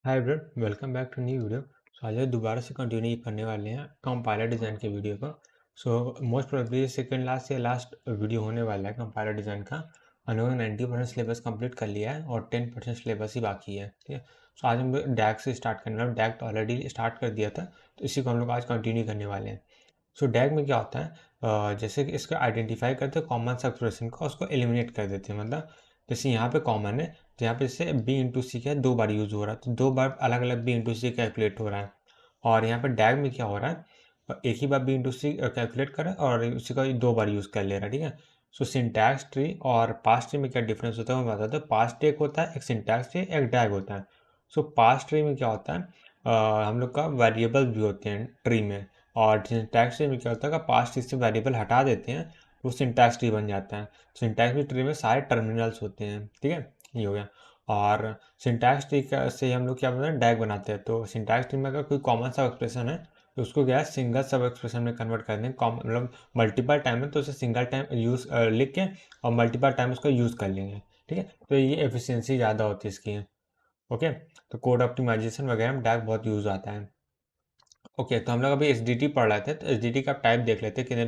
Hi everyone, welcome back to new video. आज हम दोबारा से कंटिन्यू करने वाले हैं कंपाइलर डिज़ाइन के वीडियो को। मोस्ट प्रोबेबली सेकंड लास्ट या लास्ट वीडियो होने वाला है कंपाइलर डिज़ाइन का। हम लोगों ने 90% सिलेबस कंप्लीट कर लिया है और 10% सिलेबस ही बाकी है। ठीक है, सो आज हम डैग से स्टार्ट करने वाले। डैग तो ऑलरेडी स्टार्ट कर दिया था, तो इसी को हम लोग आज कंटिन्यू करने वाले हैं। सो डैग में क्या होता है, जैसे कि इसको आइडेंटिफाई करते हैं कॉमन सा एक्सप्रेशन को, उसको एलिमिनेट कर देते हैं। मतलब जैसे यहाँ पे कॉमन है, तो यहाँ पे जैसे बी इंटू सी का 2 बार यूज़ हो रहा है, तो 2 बार अलग अलग बी इंटू सी कैलकुलेट हो रहा है। और यहाँ पे डैग में क्या हो रहा है, एक ही बार बी इंटू सी कैलकुलेट कर रहा है और उसी का 2 बार यूज़ कर ले रहा है। ठीक है, सो सिंटैक्स ट्री और पास ट्री में क्या डिफरेंस होता है मैं बताता हूँ। पास ट्री एक होता है, एक सिंटैक्स ट्री, एक डैग होता है। सो पास ट्री में क्या होता है, हम लोग का वेरिएबल भी होते हैं ट्री में। और सिंटैक्स ट्री में क्या होता है कि पास ट्री से वेरिएबल हटा देते हैं, वो सिंटैक्स ट्री बन जाता है। सिंटैक्स ट्री में सारे टर्मिनल्स होते हैं। ठीक है, ये हो गया। और सिंटैक्स ट्री से हम लोग क्या बनाते हैं, डैग बनाते हैं। तो सिंटैक्स ट्री में अगर कोई कॉमन सा एक्सप्रेशन है, तो उसको क्या है, सिंगल सब एक्सप्रेशन में कन्वर्ट कर दें। मतलब मल्टीपल टाइम है तो उसे सिंगल टाइम यूज़ लिख के और मल्टीपल टाइम उसको यूज़ कर लेंगे। ठीक है, तो ये एफिशिएंसी ज़्यादा होती है इसकी। ओके, तो कोड ऑप्टिमाइजेशन वगैरह में डैग बहुत यूज़ आता है। ओके, तो हम लोग अभी एस डी टी पढ़ रहे थे, तो एस डी टी का टाइप देख लेते हैं कितने।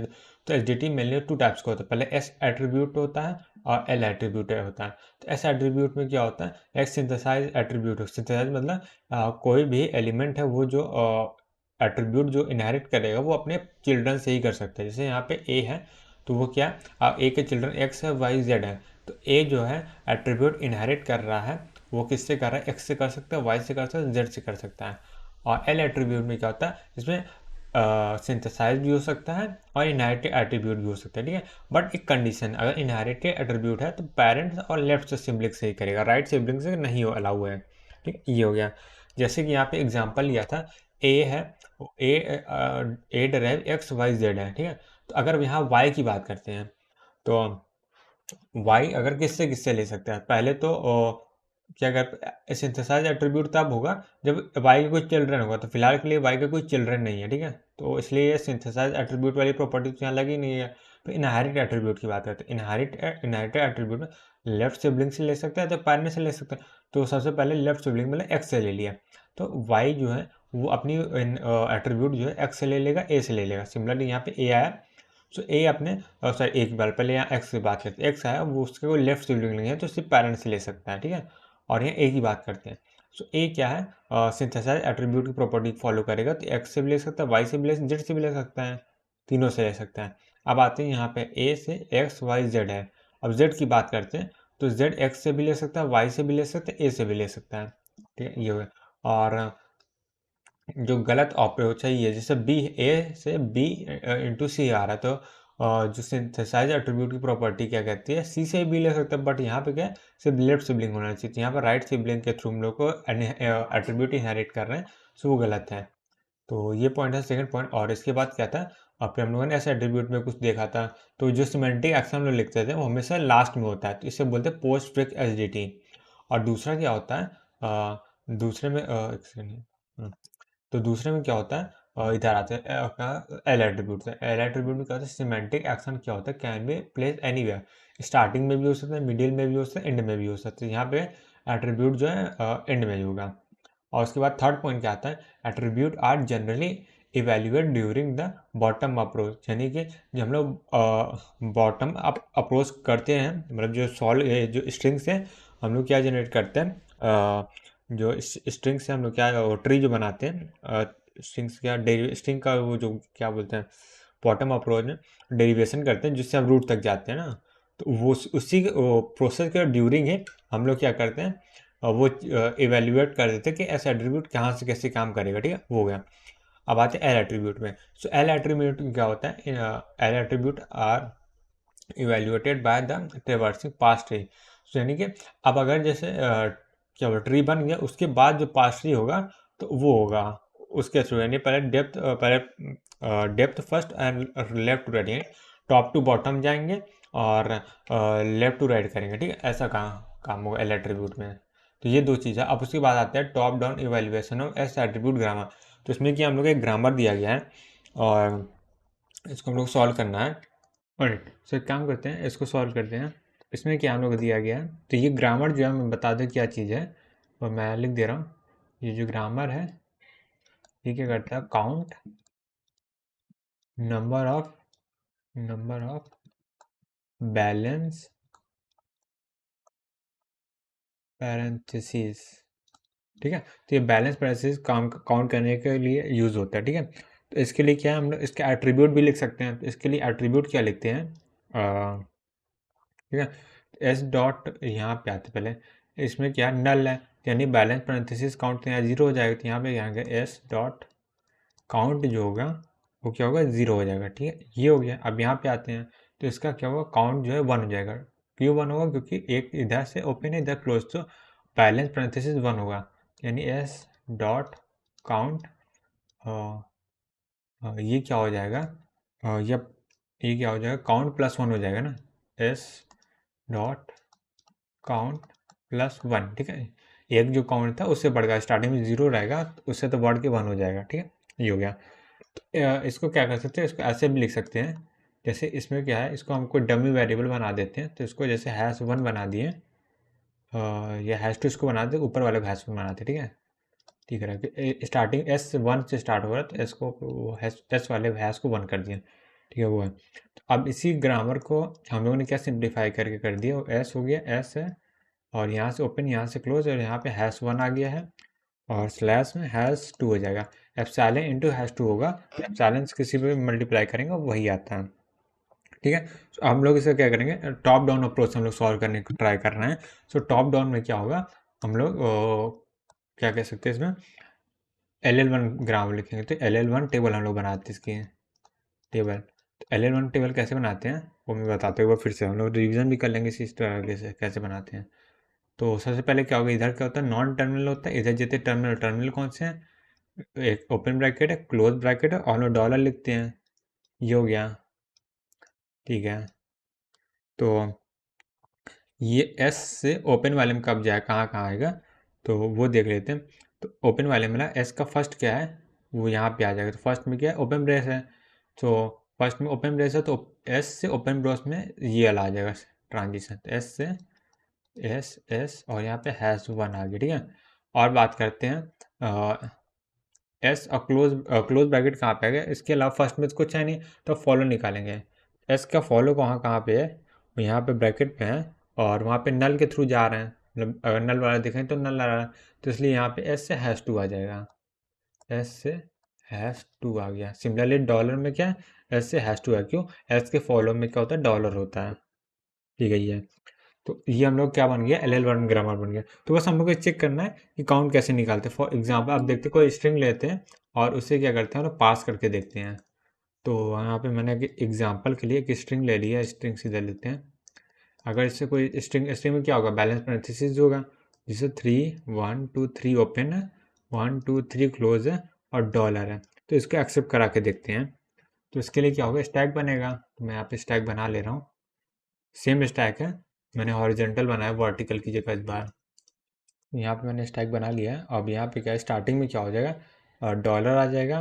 तो S D T mainly 2 types का होता है। पहले एस एट्रीब्यूट होता है और एल एट्रीब्यूट होता है। तो एस एट्रीब्यूट में क्या होता है, एक सिंथेसाइज एट्रीब्यूट। सिंथेसाइज मतलब कोई भी एलिमेंट है वो जो एट्रीब्यूट जो इनहेरिट करेगा वो अपने चिल्ड्रन से ही कर सकता है। जैसे यहाँ पे ए है, तो वो क्या, ए के चिल्ड्रन एक्स है, वाई, जेड है। तो ए जो है एट्रीब्यूट इनहेरिट कर रहा है, वो किससे कर रहा है, एक्स से कर सकता है, वाई से कर सकता है, जेड से कर सकता है। और एल एट्रीब्यूट में क्या होता है, इसमें सिंथेसाइज भी हो सकता है और इनहेरिटेड एट्रीब्यूट भी हो सकता है। ठीक है, बट एक कंडीशन, अगर इनहेरिटेड एट्रीब्यूट है तो पेरेंट्स और लेफ्ट सिबलिंग से ही करेगा, राइट सिबलिंग से नहीं हो अलाउ है। ठीक है, ये हो गया। जैसे कि यहाँ पे एग्जांपल लिया था, ए है, ए डराइव एक्स वाई जेड है। ठीक है, तो अगर यहाँ वाई की बात करते हैं, तो वाई अगर किससे किससे ले सकते हैं, पहले तो क्या कर, सिंथेसाइज एट्रीब्यूट तब होगा जब वाई का कोई चिल्ड्रन होगा। तो फिलहाल के लिए वाई का कोई चिल्ड्रन नहीं है। ठीक है, तो इसलिए ये सिंथेसाइज एट्रीब्यूट वाली प्रॉपर्टी तो यहाँ लगी नहीं है। तो इनहेरिट एट्रीब्यूट की बात करते हैं। इनहेरिटेड एट्रीब्यूट में लेफ्ट सिबलिंग से ले सकते हैं तो पैरेंट से ले सकते हैं। तो सबसे पहले लेफ्ट सिबलिंग मतलब एक्स से ले लिया, तो वाई जो है वो अपनी एट्रीब्यूट जो है एक्स से ले लेगा, ए से ले लेगा। सिमिलरली यहाँ पे ए आया, सो ए अपने सॉरी एक बार पहले यहाँ एक्स की बात करते हैं, एक्स आया वो उसके कोई लेफ्ट सिबलिंग नहीं है तो सिर्फ पेरेंट्स से ले सकता है। ठीक है, और यहाँ ए की बात करते हैं, सो ए क्या है, सिंथेसाइज एट्रीब्यूट की प्रॉपर्टी फॉलो करेगा, तो एक्स से भी ले सकता है, वाई से भी ले, जेड से भी ले सकता है, तीनों से ले सकता है। अब आते हैं यहाँ पे ए से एक्स वाई जेड है। अब जेड की बात करते हैं, तो जेड एक्स से भी ले सकता है, वाई से भी ले सकता है, ए से भी ले सकता है। ठीक है, ये हो गया। और जो गलत अप्रोच है ये, जैसे बी, ए से बी इंटू सी आ रहा है, तो जो सिंथेसाइज एट्रीब्यूट की प्रॉपर्टी क्या कहती है, सी से भी ले सकते हैं, बट यहाँ पे क्या है, सिर्फ लेफ्ट सिबलिंग होना चाहिए। तो यहाँ पर राइट सिबलिंग के थ्रू हम लोग को एट्रीब्यूट इनहेरिट कर रहे हैं, सो वो गलत है। तो ये पॉइंट है सेकंड पॉइंट। और इसके बाद क्या था, फिर हम लोगों ने ऐसे एट्रीब्यूट में कुछ देखा था, तो जो सिमेंटिक एक्शन हम लोग लिखते थे वो हमेशा लास्ट में होता है, तो इसे बोलते हैं पोस्ट फिक्स एसडीटी। और दूसरा क्या होता है, दूसरे में एक सेकंड, तो दूसरे में क्या होता है, इधर आते हैं एल एट्रीब्यूट से। एल एट्रीब्यूट में क्या होता है, सिमेंटिक एक्शन क्या होता है, can be place anywhere. Starting में भी हो सकता है, मिडिल में भी हो सकता है, एंड में भी हो सकता है। यहाँ पे एट्रीब्यूट जो है एंड में ही होगा। और उसके बाद थर्ड पॉइंट क्या आता है, attribute are generally evaluate during the bottom approach. यानी कि जब हम लोग बॉटम अप अप्रोच करते हैं, मतलब जो सॉल्व जो स्ट्रिंग्स है, हम लोग क्या जनरेट करते हैं, जो स्ट्रिंग से हम लोग क्या ट्री जो बनाते हैं, स्ट्रिंग्स क्या स्ट्रिंग का वो जो क्या बोलते हैं, बॉटम अप्रोच में डेरिवेशन करते हैं जिससे हम रूट तक जाते हैं ना। तो वो उसी प्रोसेस के ड्यूरिंग है हम लोग क्या करते हैं, वो इवेल्युएट कर देते हैं कि ऐसा एट्रीब्यूट कहाँ से कैसे काम करेगा। ठीक है, वो हो गया। अब आते हैं एल एट्रीब्यूट में। सो एल एट्रीब्यूट क्या होता है, L attribute are evaluated by the traversing parse tree. यानी कि अब अगर जैसे क्या बोला, ट्री बन गया, उसके बाद जो पास ट्री होगा तो वो होगा उसके थ्रू। यानी पहले depth first and left to right, यानी टॉप टू बॉटम जाएंगे और लेफ्ट टू राइट करेंगे। ठीक है, ऐसा काम होगा एल एट्रीब्यूट में। तो ये दो चीज़ है। अब उसके बाद आते हैं top down evaluation of S attribute grammar. तो इसमें कि हम लोग एक ग्रामर दिया गया है और इसको हम लोग सॉल्व करना है। और सो एक काम करते हैं, इसको सॉल्व करते हैं। इसमें क्या हम लोग को दिया गया है, तो ये ग्रामर जो है मैं बता दें क्या चीज़ है, और मैं लिख दे रहा हूँ। ये जो ग्रामर है ये क्या करता है, count number of balance parenthesis, ठीक है। तो ये बैलेंस पैरेंथेसिस काम काउंट करने के लिए यूज़ होता है, ठीक है। तो इसके लिए क्या है, हम लोग इसके एट्रीब्यूट भी लिख सकते हैं। तो इसके लिए एट्रीब्यूट क्या लिखते हैं, ठीक है। एस डॉट यहाँ पे आते पहले, इसमें क्या नल है, यानी बैलेंस पैरेंथेसिस काउंट तो यहाँ जीरो हो जाएगा। तो यहाँ पे यहाँ एस डॉट काउंट जो होगा वो क्या होगा, ज़ीरो हो जाएगा, ठीक है। ये हो गया। अब यहाँ पे आते हैं तो इसका क्या होगा, काउंट जो है 1 हो जाएगा। क्यों 1 होगा, क्योंकि एक इधर से ओपन है इधर क्लोज, तो बैलेंस पैरेंथेसिस 1 होगा। यानी एस डॉट काउंट, ये क्या हो जाएगा, ये क्या हो जाएगा, काउंट प्लस 1 हो जाएगा ना, एस डॉट काउंट प्लस 1, ठीक है। एक जो काउंट था उससे बढ़कर स्टार्टिंग में 0 रहेगा, उससे तो बढ़ के 1 हो जाएगा, ठीक है। ये हो गया। इसको क्या कर सकते हैं, इसको ऐसे भी लिख सकते हैं, जैसे इसमें क्या है, इसको हमको डमी वेरिएबल बना देते हैं। तो इसको जैसे #1 बना दिए, या #2 इसको बना दे, ऊपर वाले को #1 बनाते, ठीक है। ठीक है, स्टार्टिंग S1 से स्टार्ट हो रहा है तो एस को एस वाले हैश को 1 कर दिया, ठीक है। वो है। तो अब इसी ग्रामर को हम लोगों ने क्या सिंप्लीफाई करके कर दिया, एस हो गया, एस है और यहाँ से ओपन, यहाँ से क्लोज, और यहाँ पे #1 आ गया है और स्लैश में #2 हो जाएगा। एप्सिलॉन इंटू #2 होगा, एप्सिलॉन किसी पे मल्टीप्लाई करेंगे वही आता है, ठीक है। तो हम लोग इसे क्या करेंगे, टॉप डाउन अप्रोच हम लोग सॉल्व करने को ट्राई कर रहे हैं। सो टॉप डाउन में क्या होगा, हम लोग क्या कह सकते हैं इसमें, LL1 ग्रामर लिखेंगे। तो LL1 टेबल हम लोग बनाते हैं इसकी टेबल। तो LL1 टेबल कैसे बनाते हैं वो मैं बताते हुए फिर से हम लोग रिवीजन भी कर लेंगे इसी तरह से कैसे बनाते हैं। तो सबसे पहले क्या होगा, इधर क्या होता है, नॉन टर्मिनल होता है, इधर जितने टर्मिनल, टर्मिनल कौन से हैं, एक ओपन ब्रैकेट है, क्लोज ब्रैकेट है, और हम लोग डॉलर लिखते हैं। ये हो गया, ठीक है। तो ये एस से ओपन वाले में कब जाए, कहाँ कहाँ आएगा, तो वो देख लेते हैं। तो ओपन वाले में ना एस का फर्स्ट क्या है, वो यहाँ पे आ जाएगा। तो फर्स्ट में क्या है, ओपन ब्रेस है। तो फर्स्ट में ओपन ब्रेस है तो एस से ओपन ब्रेस में ये वाला आ जाएगा ट्रांजिशन। तो एस से एस एस और यहाँ पे #1 आ गया, ठीक है। और बात करते हैं एस और क्लोज ब्रैकेट कहाँ पे आएगा, इसके अलावा फर्स्ट में तो कुछ है नहीं, तो फॉलो निकालेंगे। एस का फॉलो कहाँ कहाँ पे है, वो यहाँ पे ब्रैकेट पे है और वहाँ पे नल के थ्रू जा रहे हैं, मतलब अगर नल वाला देखें तो नल आ रहा है, तो इसलिए यहाँ पे एस से #2 आ जाएगा। एस से #2 आ गया। सिमिलरली डॉलर में क्या है, एस से #2 है, क्यों, एस के फॉलो में क्या होता है, डॉलर होता है, ठीक है। ये तो ये हम लोग क्या बन गया, LL1 ग्रामर बन गया। तो बस हम लोग को चेक करना है कि काउंट कैसे निकालते हैं। फॉर एग्जाम्पल आप देखते कोई स्ट्रिंग लेते हैं और उसे क्या करते हैं, हम लोग पास करके देखते हैं। तो यहाँ पे मैंने एग्जाम्पल के लिए एक स्ट्रिंग ले लिया, स्ट्रिंग सीधे लेते हैं। अगर इससे कोई स्ट्रिंग स्ट्रिंग में क्या होगा, बैलेंस पैरेंथेसिस होगा, जिसे 3 1 2 3 ओपन है, 1 2 3 क्लोज है और डॉलर है। तो इसको एक्सेप्ट करा के देखते हैं। तो इसके लिए क्या होगा, स्टैक बनेगा। तो मैं यहाँ पे स्टैक बना ले रहा हूँ, सेम स्टैक है, मैंने हॉरिजेंटल बनाया वर्टिकल की जगह इस बार। यहाँ पे मैंने स्टैक बना लिया है। अब यहाँ पे क्या है, स्टार्टिंग में क्या हो जाएगा, डॉलर आ जाएगा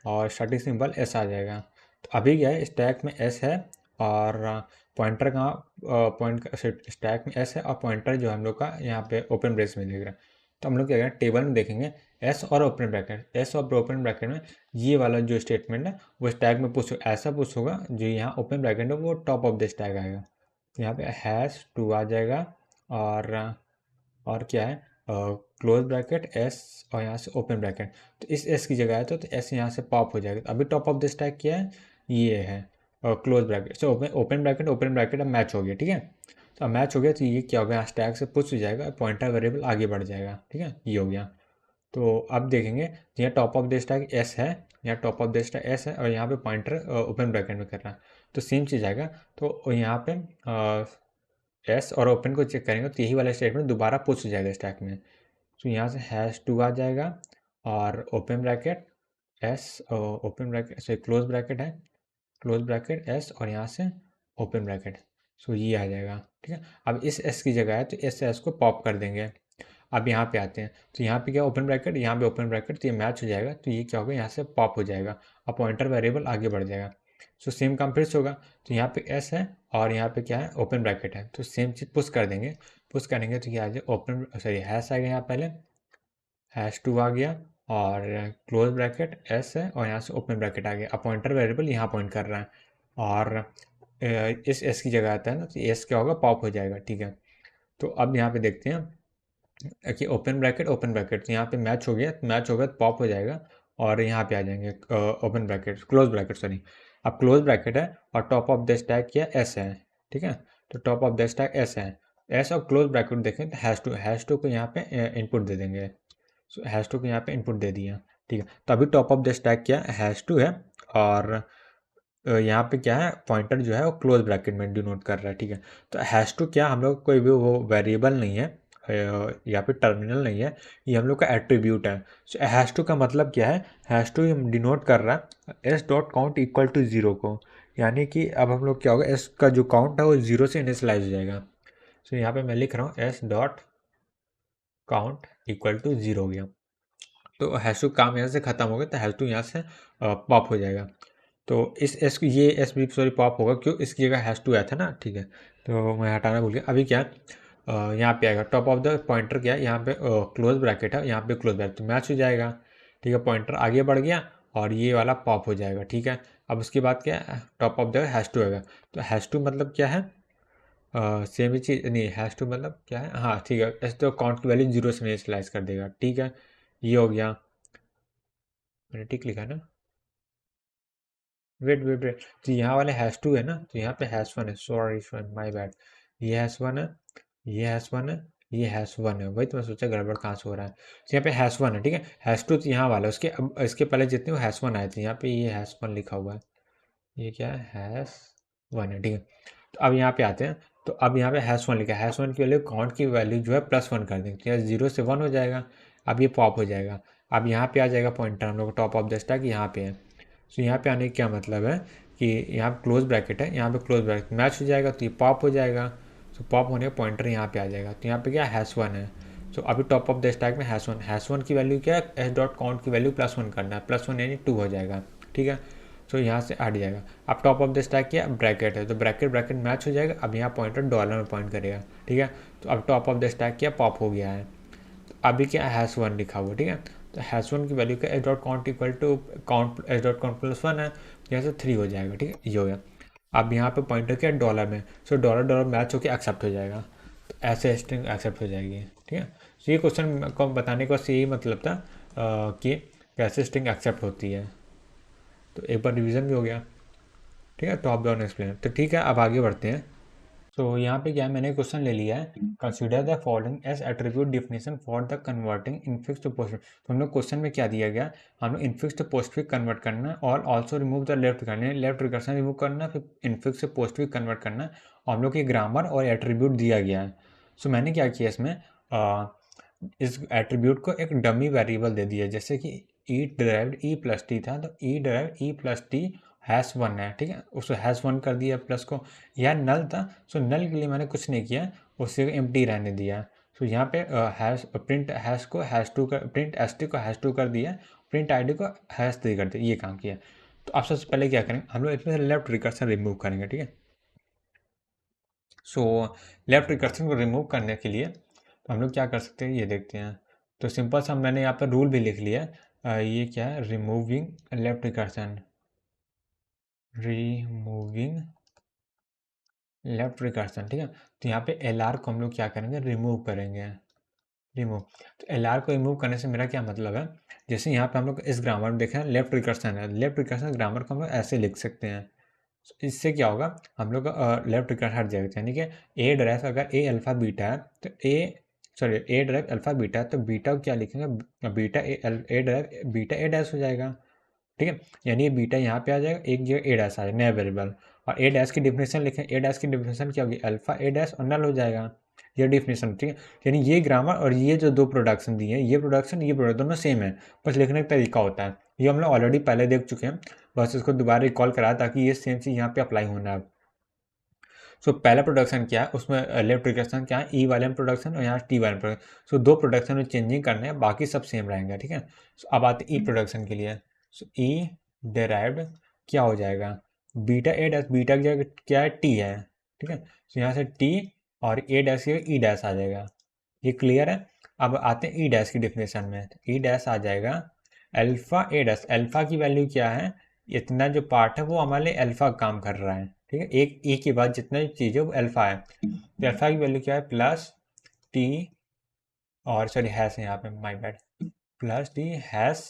और स्टार्टिंग सिंबल एस आ जाएगा। तो अभी क्या है, स्टैक में एस है और पॉइंटर कहाँ, पॉइंट स्टैक में एस है और पॉइंटर जो हम लोग का यहाँ पे ओपन ब्रेस में दिख रहा है। तो हम लोग क्या करें, टेबल में देखेंगे एस और ओपन ब्रैकेट, एस और ओपन ब्रैकेट में ये वाला जो स्टेटमेंट है वो स्टैक में पुश ऐसा पुश होगा, जो यहाँ ओपन ब्रैकेट है वो टॉप ऑफ द स्टैक आएगा। तो यहाँ पे #2 आ जाएगा और क्या है, क्लोज ब्रैकेट एस और यहाँ से ओपन ब्रैकेट। तो इस एस की जगह है तो एस यहाँ से पॉप हो जाएगा। तो अभी टॉप ऑफ द स्टैक क्या है, ये है क्लोज ब्रैकेट से ओपन ब्रैकेट अब मैच हो गया, ठीक है। तो अब मैच हो गया तो ये क्या होगा, यहाँ स्टैक से पुश हो जाएगा, पॉइंटर वेरिएबल आगे बढ़ जाएगा, ठीक है। ये हो गया। तो अब देखेंगे, यहाँ top of the stack S है, यहाँ top of the stack S है और यहाँ पे पॉइंटर ओपन ब्रैकेट में कर रहा है, तो सेम चीज़ आएगा। तो यहाँ पे एस और ओपन को चेक करेंगे तो यही वाला स्टेटमेंट दोबारा पुश हो जाएगा स्टैक में। तो यहाँ से #2 आ जाएगा और open bracket S, open bracket से क्लोज ब्रैकेट है, क्लोज ब्रैकेट एस और यहाँ से ओपन ब्रैकेट। सो ये आ जाएगा, ठीक है। अब इस एस की जगह है तो एस से एस को पॉप कर देंगे। अब यहाँ पे आते हैं तो यहाँ पे क्या ओपन ब्रैकेट, यहाँ पे ओपन ब्रैकेट, तो ये मैच हो जाएगा। तो ये क्या होगा, यहाँ से पॉप हो जाएगा और पॉइंटर वेरिएबल आगे बढ़ जाएगा। सो सेम काम फिर से होगा। तो यहाँ पे एस है और यहाँ पे क्या है, ओपन ब्रैकेट है, तो सेम चीज़ पुश कर देंगे। पुश करेंगे तो क्या आ जाए, ओपन सॉरी हैश आएगा यहाँ पहले, #2 आ गया और क्लोज ब्रैकेट एस है और यहाँ से ओपन ब्रैकेट आ गया। अब पॉइंटर वेरिएबल यहाँ पॉइंट कर रहा है और इस एस की जगह आता है ना, तो एस क्या होगा, पॉप हो जाएगा। ठीक है, तो अब यहाँ पे देखते हैं कि ओपन ब्रैकेट तो यहाँ पे मैच हो गया तो पॉप हो जाएगा और यहाँ पे आ जाएंगे open bracket close bracket sorry. अब क्लोज ब्रैकेट है और टॉप ऑफ द स्टैक क्या एस है। ठीक है, तो top of the stack S है। एस और क्लोज ब्रैकेट देखें तो #2 को यहाँ पे इनपुट दे देंगे। सो #2 को यहाँ पे इनपुट दे दिया। ठीक है, तो अभी टॉप ऑफ द स्टैक क्या #2 है और यहाँ पे क्या है, पॉइंटर जो है वो क्लोज ब्रैकेट में डिनोट कर रहा है। ठीक है, तो #2 क्या हम लोग कोई भी वो वेरिएबल नहीं है या फिर टर्मिनल नहीं है, ये हम लोग का एट्रीब्यूट है। सो #2 का मतलब क्या है, #2 डिनोट कर रहा है s.count इक्वल टू 0 को, यानी कि अब हम लोग क्या होगा, s का जो काउंट है वो 0 से इनिशियलाइज हो जाएगा। सो यहाँ पे मैं लिख रहा हूँ s.count इक्वल टू 0 हो गया, तो #2 काम यहाँ से ख़त्म हो गया, तो #2 यहाँ से पॉप हो जाएगा। तो इस एस ये एस भी सॉरी पॉप होगा, क्यों, इसकी जगह #2 आया था ना। ठीक है, तो मैं हटाना भूल गया। अभी क्या यहाँ पे आएगा टॉप ऑफ द पॉइंटर, क्या है यहाँ पे क्लोज ब्रैकेट है, यहाँ पे क्लोज ब्रैकेट, तो मैच हो जाएगा। ठीक है, पॉइंटर आगे बढ़ गया और ये वाला पॉप हो जाएगा। ठीक है, अब उसके बाद क्या है, टॉप ऑफ द #2 आएगा, तो #2 मतलब क्या है, सेम ही चीज़ नहीं, #2 मतलब क्या है, हाँ ठीक है, ऐसे तो काउंट की वैल्यू 0 से इनिशियलाइज कर देगा। ठीक है, ये हो गया, मैंने ठीक लिखा ना, वेट वेट वेट, तो यहाँ वाले #2 है ना, तो यहाँ पे #1 है, सॉरी माय बैड, ये #1 है, ये #1 है, ये #1 है, वही तो मैं सोचा गड़बड़ कहाँ से हो रहा है। तो यहाँ पे #1 है। ठीक है, #2 तो यहाँ वाला, उसके अब इसके पहले जितने वो #1 आए थे, यहाँ पे ये #1 लिखा हुआ है, ये क्या है, #1 है। ठीक है, तो अब यहाँ पे आते हैं, तो अब यहाँ पे #1 लिखा है, #1 की वैल्यू काउंट की वैल्यू जो है +1 कर देंगे, तो यहाँ 0 से 1 हो जाएगा। अब ये पॉप हो जाएगा, अब यहाँ पे आ जाएगा पॉइंटर, हम लोग टॉप ऑफ द स्टैक यहाँ पे है। तो यहाँ पे आने का क्या मतलब है कि यहाँ क्लोज ब्रैकेट है, यहाँ पे क्लोज ब्रैकेट मैच हो जाएगा, तो ये पॉप हो जाएगा। तो पॉप होने का पॉइंटर यहाँ पे आ जाएगा, तो यहाँ पे क्या #1 है। तो अभी टॉप ऑफ द स्टैक में #1 की वैल्यू क्या है, s.count की वैल्यू +1 करना है, +1 यानी 2 हो जाएगा। ठीक है, तो यहाँ से हट जाएगा। अब टॉप ऑफ द स्टैक क्या ब्रैकेट है, तो ब्रैकेट मैच हो जाएगा। अब यहाँ पॉइंटर डॉलर में पॉइंट करेगा। ठीक है, तो अब टॉप ऑफ द स्टैक क्या पॉप हो गया है, तो अभी क्या #1 लिखा हुआ। ठीक है, तो #1 की वैल्यू क्या s.count equal to count s.count +1 है, यहाँ से 3 हो जाएगा। ठीक है, ये हो गया। अब यहाँ पे पॉइंटर क्या डॉलर में, सो डॉलर डॉलर मैच होकर एक्सेप्ट हो जाएगा, तो ऐसे स्ट्रिंग एक्सेप्ट हो जाएगी। ठीक है, तो ये क्वेश्चन को बताने का यही मतलब था कि कैसे स्ट्रिंग एक्सेप्ट होती है, तो एक बार रिवीजन भी हो गया। ठीक है, टॉप डाउन एक्सप्लेन, तो ठीक है अब आगे बढ़ते हैं। तो यहाँ पे क्या है, मैंने क्वेश्चन ले लिया है, consider the following as attribute definition for the converting infix to post. तो हम लोग क्वेश्चन में क्या दिया गया, हम लोग इनफिक्स टू पोस्टफिक्स कन्वर्ट करना और ऑल्सो रिमूव द लेफ्ट करना, लेफ्ट रिकर्सन रिमूव करना, फिर इनफिक्स से पोस्टफिक्स कन्वर्ट करना, और हम लोग की ग्रामर और एट्रीब्यूट दिया गया है। सो मैंने क्या किया इसमें, इस एट्रीब्यूट को एक डमी वेरिएबल दे दिया, जैसे कि ई डिराइव्ड ई प्लस टी था, तो ई डिराइव्ड ई प्लस टी #1 है। ठीक है, उसको #1 कर दिया, प्लस को यह नल था, सो नल के लिए मैंने कुछ नहीं किया, उसे एम्प्टी रहने दिया। सो यहाँ पे हैश प्रिंट हैश को #2 कर, प्रिंट st को #2 कर दिया, प्रिंट id को #3 कर दिया, ये काम किया। तो अब सबसे पहले क्या करेंगे, हम लोग इसमें से लेफ्ट रिकर्सन रिमूव करेंगे। ठीक है, सो लेफ्ट रिकर्सन को रिमूव करने के लिए तो हम लोग क्या कर सकते हैं, ये देखते हैं। तो सिंपल सा मैंने यहाँ पर रूल भी लिख लिया है, ये क्या है, removing left recursion, removing left recursion. ठीक है, तो यहाँ पे LR को हम लोग क्या करेंगे, रिमूव करेंगे, रिमूव। तो LR को रिमूव करने से मेरा क्या मतलब है, जैसे यहाँ पे हम लोग इस ग्रामर में देखें लेफ्ट रिकर्सन है, लेफ्ट रिकर्सन ग्रामर को हम लोग ऐसे लिख सकते हैं। इससे क्या होगा, हम लोग लेफ्ट रिकर्सन हट जाएगा, यानी कि ए ड्राइव अगर ए अल्फा बीटा है तो ए ड्राइव अल्फा बीटा है, तो बीटा को क्या लिखेंगे, beta A drive beta A dash हो जाएगा। ठीक है, यानी ये बीटा यहाँ पे आ जाएगा, एक जगह ए डैश आ जाएगा, नया वेरिएबल। और ए डैश की डिफिनेशन लिखें, ए डैश की डिफिनेशन क्या होगी, अल्फा ए डैश और नल हो जाएगा, ये डिफिनेशन। ठीक है, यानी ये ग्रामर और ये जो दो प्रोडक्शन दिए हैं, ये प्रोडक्शन ये प्रोडक्ट दोनों सेम है, बस लिखने का तरीका होता है। ये हम लोग ऑलरेडी पहले देख चुके हैं, बस इसको दोबारा रिकॉल कराया ताकि ये सेम चीज़ यहाँ पे अप्लाई होना है। सो पहला प्रोडक्शन क्या है, उसमें लेफ्ट रिकर्सन क्या है, ई वाले में प्रोडक्शन और यहाँ टी वाले में प्रोडक्शन। सो दो प्रोडक्शन में चेंजिंग करने हैं, बाकी सब सेम रहेंगे। ठीक है, सो अब आते ई प्रोडक्शन के लिए। सो ई डिराइव्ड क्या हो जाएगा, बीटा ए डैश, बीटा की जगह क्या है, टी है। ठीक है, सो यहाँ से टी और ए डैश की ई डैश आ जाएगा, ये क्लियर है। अब आते हैं ई डैश की डिफिनेशन में। तो ई डैश आ जाएगा अल्फा ए डैश। अल्फा की वैल्यू क्या है, इतना जो पार्ट है वो हमारे लिए अल्फा काम कर रहा है, ठीक है। एक ई के बाद जितना भी चीज़ है वो अल्फा है। तो अल्फा की वैल्यू क्या है, प्लस टी, और सॉरी हैश है यहाँ पे, my bad, plus T hash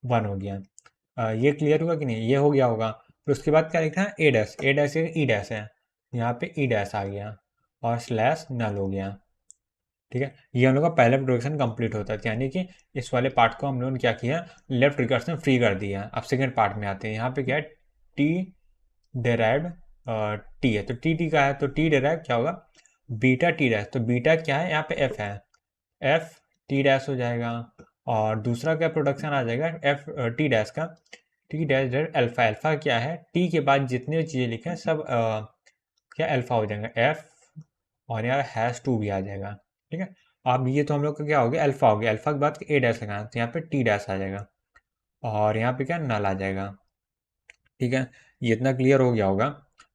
1 हो गया। ये क्लियर हुआ कि नहीं, ये हो गया होगा। फिर उसके बाद क्या लिखना है, ए डैश, ए डैश ई डैश है, यहाँ पे ई डैश आ गया और स्लैश नल हो गया, ठीक है। ये हम लोग का पहला प्रोडक्शन कंप्लीट होता है, यानी कि इस वाले पार्ट को हम लोगों ने क्या किया, लेफ्ट रिकर्सन फ्री कर दिया। अब सेकेंड पार्ट में आते हैं, यहाँ पे क्या है, टी डेराइव्ड टी है, तो टी का है, तो टी डेराइव क्या होगा, बीटा टी डैश। तो बीटा क्या है, यहाँ पे एफ है, एफ टी डैश हो जाएगा। और दूसरा क्या प्रोडक्शन आ जाएगा, एफ टी डैश का, T dash date alpha. Alpha क्या है, टी के बाद जितने भी चीज़ें लिखे हैं सब क्या अल्फा हो जाएंगे, एफ, और यहाँ हैश 2 भी आ जाएगा, ठीक है। अब ये तो हम लोग का क्या हो गया, अल्फा हो गया। अल्फा के बाद ए डैश लगाना, तो यहाँ पे टी डैश आ जाएगा और यहाँ पे क्या नल आ जाएगा, ठीक है। ये इतना क्लियर हो गया होगा।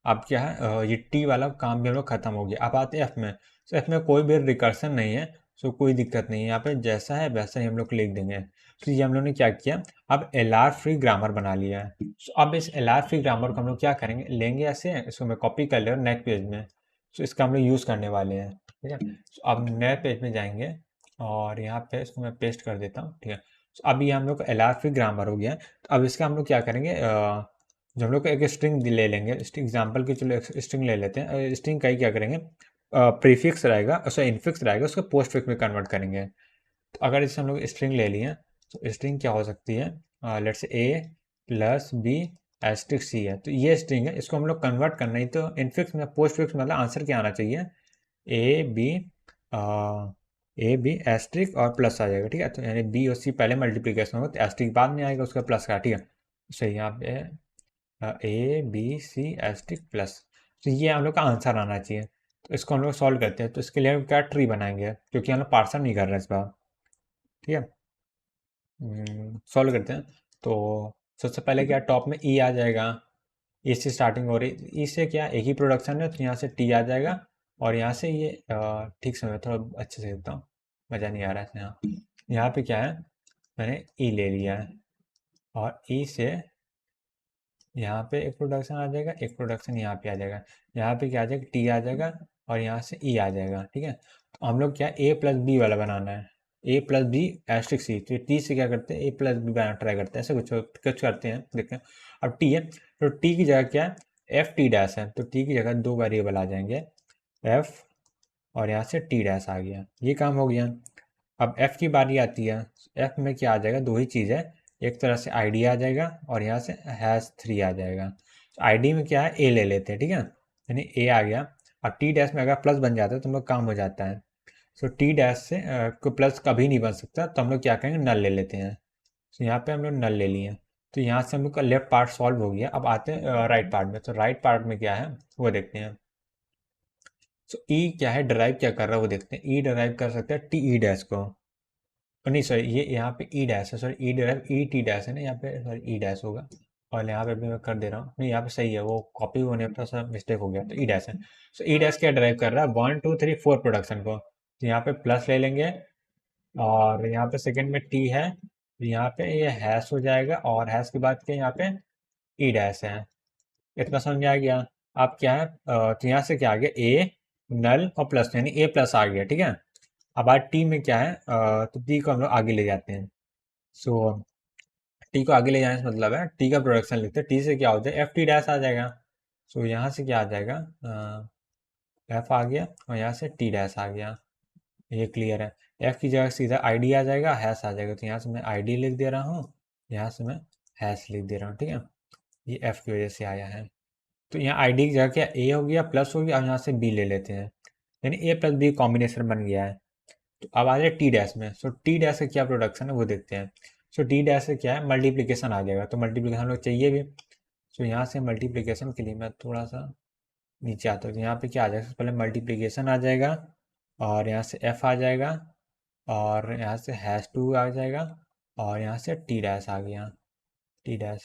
अब क्या है, ये टी वाला काम भी हम लोग खत्म हो गया। अब आते हैं एफ में। तो एफ में कोई भी रिकर्सन नहीं है, सो कोई दिक्कत नहीं है, यहाँ पे जैसा है वैसा ही हम लोग लिख देंगे। तो ये हम लोग ने क्या किया, अब एल आर फ्री ग्रामर बना लिया है। सो अब इस एल आर फ्री ग्रामर को हम लोग क्या करेंगे, लेंगे ऐसे, इसको मैं कॉपी कर ले नेक्स्ट पेज में। सो इसका हम लोग यूज़ करने वाले हैं, ठीक है। सो अब नए पेज में जाएंगे और यहाँ पे इसको मैं पेस्ट कर देता हूँ, ठीक है। सो अब ये हम लोग एल आर फ्री ग्रामर हो गया है। तो अब इसका हम लोग क्या करेंगे, जो हम लोग एक स्ट्रिंग ले लेंगे, एग्जाम्पल की चलो एक स्ट्रिंग ले लेते हैं। स्ट्रिंग का ही क्या करेंगे, प्रीफिक्स रहेगा, उसका इनफिक्स रहेगा, उसको पोस्ट फिक्स में कन्वर्ट करेंगे। तो अगर इसे हम लोग स्ट्रिंग ले लिए, तो स्ट्रिंग क्या हो सकती है, let's A plus B asterisk C है, तो ये स्ट्रिंग है, इसको हम लोग कन्वर्ट करना ही। तो इनफिक्स में पोस्ट फिक्स मतलब आंसर क्या आना चाहिए, A B, A B asterisk और प्लस आ जाएगा, ठीक है। तो यानी बी और सी पहले मल्टीप्लीकेशन होगा, तो एस्ट्रिक बाद में आएगा उसका प्लस का, ठीक है। सही, यहाँ पे A B C asterisk plus, तो ये हम लोग का आंसर आना चाहिए। तो इसको हम लोग सॉल्व करते हैं। तो इसके लिए हम क्या ट्री बनाएंगे, क्योंकि हम लोग पार्सर नहीं कर रहे हैं इस बार, ठीक है। सॉल्व करते हैं। तो सबसे पहले क्या, टॉप में ई आ जाएगा, ई से स्टार्टिंग हो रही, ई से क्या एक ही प्रोडक्शन है, तो यहाँ से टी आ जाएगा और यहाँ से ये ठीक से मैं थोड़ा अच्छे से देखता हूँ, मज़ा नहीं आ रहा है यहाँ। यहाँ पे क्या है, मैंने ई ले लिया है और ई से यहाँ पे एक प्रोडक्शन आ जाएगा, एक प्रोडक्शन यहाँ पे आ जाएगा। यहाँ पे क्या आ जाएगा, टी आ जाएगा और यहाँ से ई आ जाएगा, ठीक है। तो हम लोग क्या ए प्लस बी वाला बनाना है, ए प्लस बी एस्ट्रिक सी। तो टी से क्या करते हैं, ए प्लस बी बनाना ट्राई करते हैं, ऐसे कुछ कुछ करते हैं, देखते हैं। अब टी है, तो टी की जगह क्या है, एफ टी डैश है, तो टी की जगह दो वेरिएबल आ जाएंगे, एफ और यहाँ से टी डैश आ गया, ये काम हो गया। अब एफ की बारी आती है। एफ में क्या आ जाएगा, दो ही चीज़ है, एक तरह से आईडी आ जाएगा और यहाँ से हैश 3 आ जाएगा। आईडी में क्या है, ए ले लेते हैं, ठीक है, यानी ए आ गया। अब टी डैश में अगर प्लस बन जाता है तो हम लोग काम हो जाता है। सो टी डैश से को प्लस कभी नहीं बन सकता, तो हम लोग क्या करेंगे, नल ले लेते हैं। तो यहाँ पे हम लोग नल ले लिए, तो यहाँ से हम लोग का लेफ्ट पार्ट सॉल्व हो गया। अब आते हैं राइट पार्ट में। तो राइट पार्ट में क्या है वो देखते हैं। सो ई क्या है, ड्राइव क्या कर रहा है वो देखते हैं। ई ड्राइव कर सकते हैं टी ई डैश को, नहीं सॉरी, ये यहाँ पे ई डैश है, sorry E drive E T dash है ना, यहाँ पे सॉरी ई डैश होगा। और यहाँ पे भी मैं कर दे रहा हूँ, नहीं यहाँ पे सही है, वो कॉपी होने पर थोड़ा सा मिस्टेक हो गया, तो ई डैश है। सो ई डैश क्या ड्राइव कर रहा है, 1 2 3 4 प्रोडक्शन को। तो यहाँ पे प्लस ले लेंगे और यहाँ पे सेकंड में टी है, तो यहाँ पे ये हैश हो जाएगा और हैश के बाद क्या यहाँ पे ई डैश है। इतना समझ में आ गया। अब क्या है, तो यहाँ से क्या आ गया, ए नल और प्लस, यानी ए प्लस आ गया, ठीक है। अब आज टी में क्या है, तो टी को हम लोग आगे ले जाते हैं। सो टी को आगे ले जाने से मतलब है टी का प्रोडक्शन लिखते हैं, टी से क्या हो जाए, एफ टी डैश आ जाएगा। सो यहाँ से क्या आ जाएगा, एफ आ गया और यहाँ से टी डैश आ गया, ये क्लियर है। एफ की जगह सीधा आईडी आ जाएगा, हैश आ जाएगा, तो यहाँ से मैं आईडी लिख दे रहा हूँ, यहाँ से मैं हैश लिख दे रहा हूँ, ठीक है। ये एफ की वजह से आया है। तो यहाँ आईडी की जगह क्या ए हो गया, प्लस हो गया, और यहाँ से बी ले लेते हैं, यानी ए प्लस बी कॉम्बिनेशन बन गया है। तो अब आ जाए टी डैश में। सो टी डैश का क्या प्रोडक्शन है वो देखते हैं। सो टी डैश से क्या है, मल्टीप्लिकेशन आ जाएगा, तो मल्टीप्लिकेशन हम लोग चाहिए भी। सो यहाँ से मल्टीप्लिकेशन के लिए मैं थोड़ा सा नीचे आता हूँ, तो यहाँ पे क्या आ जाएगा, पहले मल्टीप्लिकेशन आ जाएगा और यहाँ से एफ आ जाएगा और यहाँ से हैश 2 आ जाएगा और यहाँ से टी डैश आ गया, टी डैश,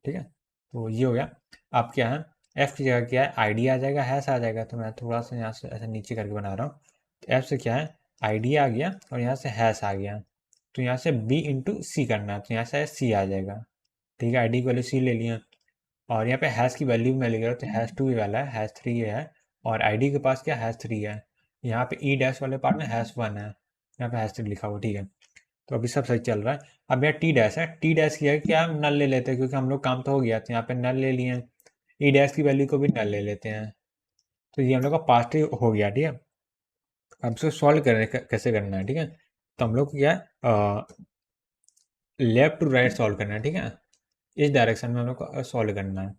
ठीक है। तो ये हो गया। अब क्या है, एफ की जगह क्या है, आईडी आ जाएगा, हैश आ जाएगा, तो मैं थोड़ा सा यहाँ से ऐसा नीचे करके बना रहा हूँ। तो एफ से क्या है, आईडी आ गया और यहाँ से हैश आ गया, तो यहाँ से b इंटू सी करना है, तो यहाँ से सी आ जाएगा। ठीक है, आईडी की वैल्यू सी ले लिया और यहाँ पे हैश की वैल्यू मैं ले रहा हूँ, तो हैश 2 वाला है, हैश 3 है और आईडी के पास क्या हैश 3 है। यहाँ पे ई डैश वाले पार्ट में हैश 1 है, यहाँ पे हैश 3 लिखा हुआ। ठीक है, तो अभी सब सही चल रहा है। अब यहाँ टी डैश है, टी डैश किया है क्या, हम नल ले लेते हैं क्योंकि हम लोग काम तो हो गया, तो यहाँ पे नल ले लिए हैं। ई डैश की वैल्यू को भी नल ले लेते हैं, तो ये हम लोग का पास्ट ही हो गया। ठीक है, अब इसको सॉल्व कैसे करना है। ठीक है, तो हम लोग को क्या है, लेफ्ट टू राइट सॉल्व करना है। ठीक है, इस डायरेक्शन में हम लोग को सॉल्व करना है,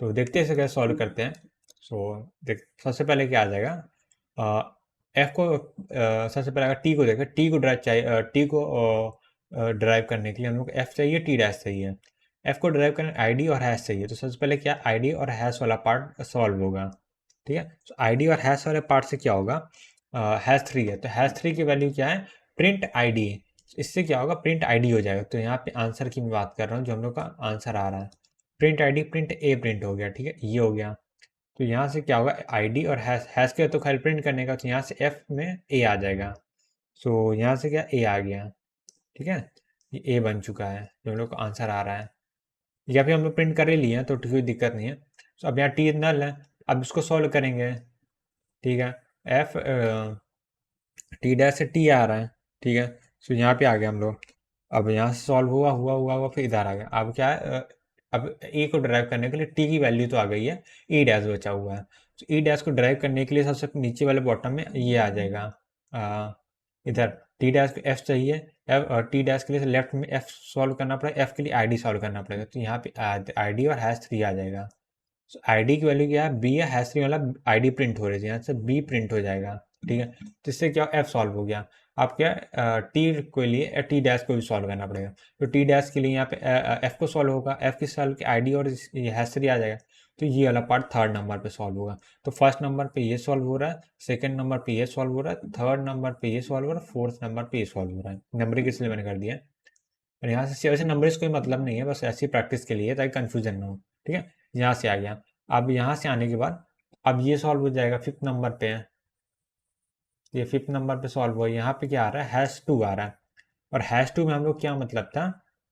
तो देखते हैं इसे कैसे सॉल्व करते हैं। सो देख, सबसे पहले क्या आ जाएगा, एफ को सबसे पहले अगर टी को देखें, टी को ड्राइव चाहिए, टी को ड्राइव करने के लिए हम लोग एफ चाहिए, टी डैश चाहिए। एफ को ड्राइव करने आईडी और हैश चाहिए, तो सबसे पहले क्या आईडी और हैश वाला पार्ट सॉल्व होगा। ठीक है, तो आईडी और हैश वाले पार्ट से क्या होगा, हैश 3 है, तो हैश 3 की वैल्यू क्या है, प्रिंट आईडी। इससे क्या होगा, प्रिंट आईडी हो जाएगा। तो यहाँ पे आंसर की मैं बात कर रहा हूँ, जो हम लोग का आंसर आ रहा है, प्रिंट आईडी प्रिंट ए प्रिंट हो गया। ठीक है, ये हो गया। तो यहाँ से क्या होगा, आईडी और हैश, हैश के तो खाली प्रिंट करने का, तो यहाँ से एफ में ए आ जाएगा। सो यहाँ से क्या ए आ गया। ठीक है, ये ए बन चुका है, जो हम लोग को आंसर आ रहा है। या फिर हम लोग प्रिंट कर ही लिए हैं तो कोई दिक्कत नहीं है। तो अब यहाँ टी नल है, अब इसको सॉल्व करेंगे। ठीक है, एफ टी डैश से टी आ रहा है। ठीक है, तो यहाँ पे आ गया हम लोग। अब यहाँ से सॉल्व हुआ फिर इधर आ गया। अब क्या है, अब ए को ड्राइव करने के लिए टी की वैल्यू तो आ गई है, ई डैश बचा हुआ है। तो ई डैश को ड्राइव करने के लिए सबसे नीचे वाले बॉटम में ये आ जाएगा, इधर टी डैश को एफ चाहिए, एफ टी डैश के लिए लेफ्ट में एफ सॉल्व करना पड़ेगा, एफ के लिए आईडी सॉल्व करना पड़ेगा, तो यहाँ पे आईडी और हैश 3 आ जाएगा। तो आईडी की वैल्यू क्या है, बी है, हैश 3 वाला आईडी प्रिंट हो रही है, यहाँ से बी प्रिंट हो जाएगा। ठीक है, तो इससे क्या एफ सॉल्व हो गया। अब क्या टी के लिए टी डैश को भी सॉल्व करना पड़ेगा, तो टी डैश के लिए यहाँ पे एफ को सॉल्व होगा, एफ की सॉल्व की आईडी और हैश 3 आ जाएगा, तो ये वाला पार्ट थर्ड नंबर पे सॉल्व होगा। तो फर्स्ट नंबर पे ये सॉल्व हो रहा है, सेकंड नंबर पे ये सॉल्व हो रहा है, थर्ड नंबर पे ये सॉल्व हो रहा है, फोर्थ नंबर पे ये सॉल्व हो रहा है। नंबरिंग इसलिए मैंने कर दिया है, और यहाँ से वैसे नंबर कोई मतलब नहीं है, बस ऐसी प्रैक्टिस के लिए ताकि कंफ्यूजन ना हो। ठीक है, यहाँ से आ गया। अब यहाँ से आने के बाद अब ये सॉल्व हो जाएगा, फिफ्थ नंबर पे है, ये फिफ्थ नंबर पे सॉल्व हुआ। यहाँ पे क्या आ रहा है, हैश 2 आ रहा है, और हैश 2 में हम लोग क्या मतलब था,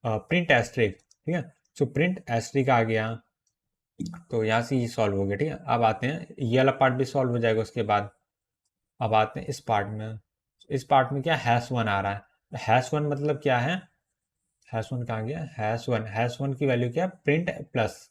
प्रिंट एस्ट्रिक। ठीक है, सो प्रिंट एस्ट्रिक आ गया, तो यहाँ से ये सॉल्व हो गया। ठीक है, अब आते हैं ये वाला पार्ट भी सॉल्व हो जाएगा उसके बाद। अब आते हैं इस पार्ट में, इस पार्ट में क्या हैश 1 आ रहा है, हैश 1 मतलब क्या है, हैश 1 कहाँ गया, हैश वन की वैल्यू क्या है, print plus.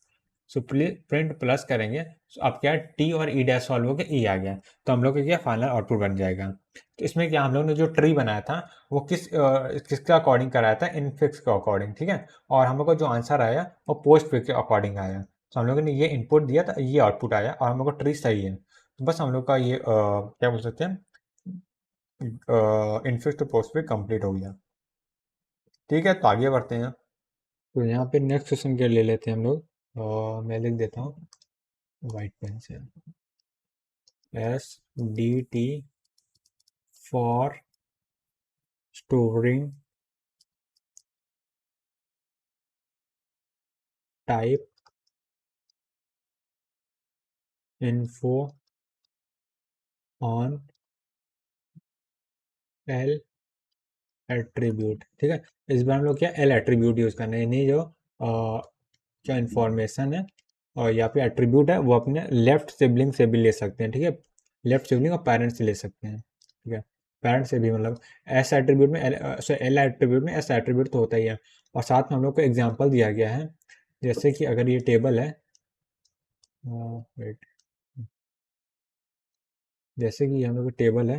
So print plus करेंगे, so अब क्या है, टी और ई डैश सॉल्व होकर ई आ गया, तो हम लोग का क्या फाइनल आउटपुट बन जाएगा। तो इसमें क्या हम लोग ने जो ट्री बनाया था वो किसके अकॉर्डिंग कराया था, इनफिक्स के अकॉर्डिंग। ठीक है, और हम लोग का जो आंसर आया वो पोस्ट फिक्स के अकॉर्डिंग आया। तो हम लोगों ने ये इनपुट दिया था, ये आउटपुट आया, और हम लोग का ट्री सही है। तो बस हम लोग का ये क्या बोल सकते हैं, infix to postfix complete हो गया। ठीक है, तो आगे बढ़ते हैं। तो यहाँ पे नेक्स्ट क्वेश्चन के ले लेते हैं हम लोग, और मैं लिख देता हूँ वाइट पेन से, S D T for storing type info on L attribute. ठीक है, इस बार हम लोग क्या एल एट्रीब्यूट यूज करना है, यानी जो क्या इंफॉर्मेशन है और यहाँ पे एट्रीब्यूट है वो अपने लेफ्ट सिबलिंग से भी ले सकते हैं। ठीक है, लेफ्ट सिबलिंग और पेरेंट्स से ले सकते हैं। ठीक है, पेरेंट्स से भी, मतलब एस एट्रीब्यूट में एल एट्रीब्यूट में एस एट्रीब्यूट तो होता ही है, और साथ में हम लोग को एग्जांपल दिया गया है, जैसे कि अगर ये टेबल है, वेट, जैसे कि हम लोग का टेबल है,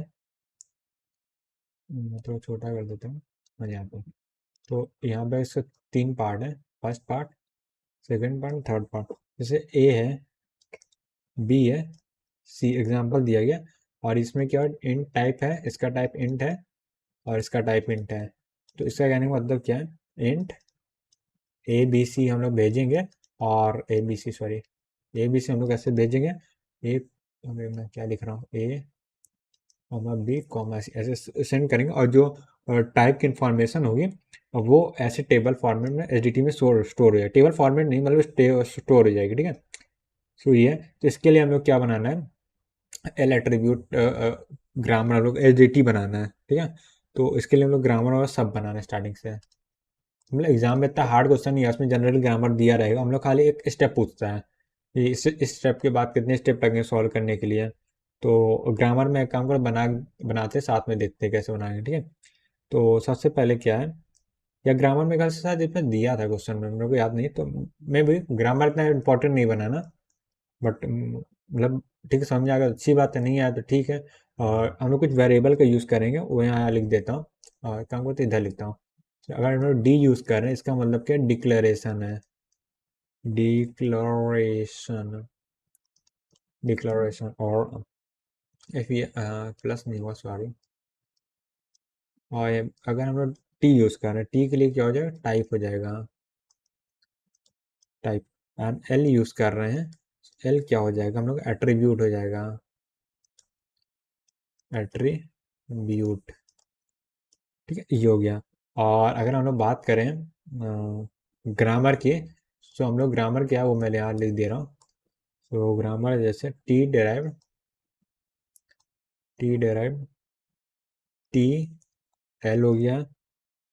मैं थोड़ा छोटा कर देता हूँ, हाँ यहाँ पे, तो यहाँ पे इसका 3 पार्ट है, first part, second part, third part. जैसे ए है, बी है, सी एग्जांपल दिया गया, और इसमें क्या इंट टाइप है, इसका टाइप इंट है और इसका टाइप इंट है। तो इसका कहने का मतलब क्या है, इंट ए बी सी हम लोग भेजेंगे, और A B C sorry A B C हम लोग कैसे भेजेंगे, ए, मैं क्या लिख रहा हूँ, ए कॉमा बी कॉमा सी ऐसे सेंड करेंगे, और जो टाइप की इंफॉर्मेशन होगी वो ऐसे टेबल फॉर्मेट में एचडीटी में स्टोर हो जाएगी, टेबल फॉर्मेट नहीं मतलब स्टोर हो जाएगी। ठीक है, सो ये तो इसके लिए हम लोग क्या बनाना है, एल एट्रीब्यूट ग्रामर हम लोग एसडीटी बनाना है, ठीक है। तो इसके लिए हम लोग ग्रामर और सब बनाना है स्टार्टिंग से। मतलब एग्जाम में इतना हार्ड क्वेश्चन नहीं है, उसमें जनरल ग्रामर दिया रहेगा, हम लोग खाली एक स्टेप पूछता है कि इस स्टेप के बाद कितने स्टेप लगेंगे सॉल्व करने के लिए। तो ग्रामर में एक काम कर बनाते साथ में देखते हैं कैसे बनाएंगे, ठीक है। तो सबसे पहले क्या है, या ग्रामर में कल से शायद इसमें दिया था क्वेश्चन में, मेरे को याद नहीं, तो मैं भी ग्रामर इतना इंपॉर्टेंट नहीं बनाना, बट मतलब ठीक है, समझ आ गया अच्छी बात है, नहीं आया तो ठीक है। और हम लोग कुछ वेरिएबल का यूज़ करेंगे, वो यहाँ लिख देता हूँ, और काम करते इधर लिखता हूँ। अगर हम लोग डी यूज़ कर रहे हैं, इसका मतलब क्या, डिक्लेरेशन है, डिक्लेरेशन, डिक्लेरेशन। और इफ ये प्लस नहीं हुआ, सॉरी। और अगर हम लोग टी यूज़ कर रहे हैं, टी के लिए क्या हो जाएगा, टाइप हो जाएगा, टाइप। एंड एल यूज़ कर रहे हैं, एल क्या हो जाएगा, हम लोग एट्रीब्यूट हो जाएगा, एट्रीब्यूट, ठीक है, ये हो गया। और अगर हम लोग बात करें ग्रामर की, तो हम लोग ग्रामर क्या है वो मैं यहाँ लिख दे रहा हूँ। तो ग्रामर जैसे टी डेराइव, टी एल हो गया,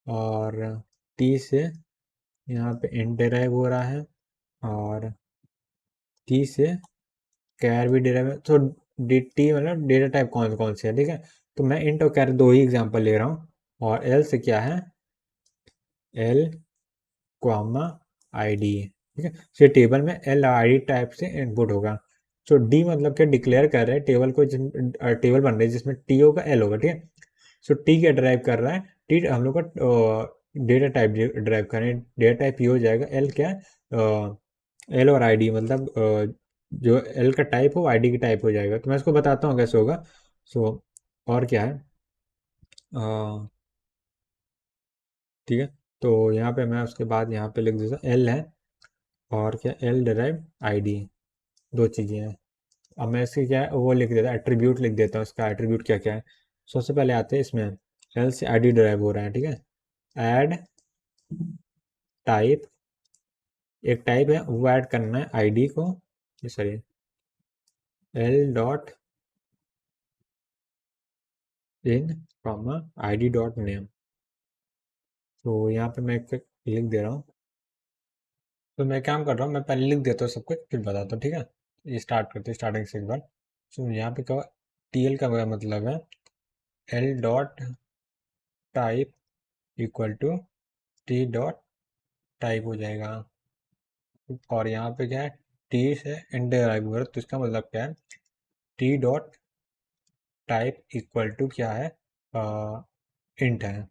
और टी से यहाँ पे इन डेराइव हो रहा है, और टी से कैर भी डेराइव है। तो डी टी मतलब डेटा टाइप कौन कौन से है, ठीक है। तो मैं इंट और कैर दो ही एग्जांपल ले रहा हूँ। और एल से क्या है, एल कॉमा आई डी, ठीक है। तो ये टेबल में एल आई डी टाइप से इनपुट होगा। तो डी मतलब क्या, डिक्लेयर कर रहे हैं टेबल को, टेबल बन रही है जिसमें टी होगा एल होगा, ठीक है। सो टी क्या ड्राइव कर रहा है, टी हम लोग का डेटा टाइप ड्राइव कर रहे हैं, डेटा टाइप ये हो जाएगा, एल क्या है, एल और आई डी, मतलब जो एल का टाइप हो आई डी की टाइप हो जाएगा। तो मैं इसको बताता हूँ कैसे होगा। सो और क्या है, ठीक है। तो यहाँ पे मैं उसके बाद यहाँ पे लिख देता एल है, और क्या, एल डिराइव आईडी, दो चीज़ें हैं। अब मैं इसकी क्या है वो लिख देता, एट्रीब्यूट लिख देता हूँ, इसका एट्रीब्यूट क्या क्या है। सबसे पहले आते हैं इसमें, एल से आईडी डिराइव हो रहा है, ठीक है। ऐड टाइप, एक टाइप है वो ऐड करना है आईडी को, सॉरी, एल डॉट इन कॉमा आईडी डॉट नेम। तो यहाँ पे मैं एक लिख दे रहा हूँ। तो मैं काम कर रहा हूँ, मैं पहले लिख देता हूँ सब कुछ, फिर बताता हूँ, ठीक है। ये स्टार्ट करते हैं स्टार्टिंग से एक बार। तो यहाँ पे क्या, टी एल का मतलब है L dot type equal to T dot type हो जाएगा। और यहाँ पे क्या है, टी से इंट डिराइव हो रहा है, तो इसका मतलब क्या है, T dot type equal to क्या है, इंट है।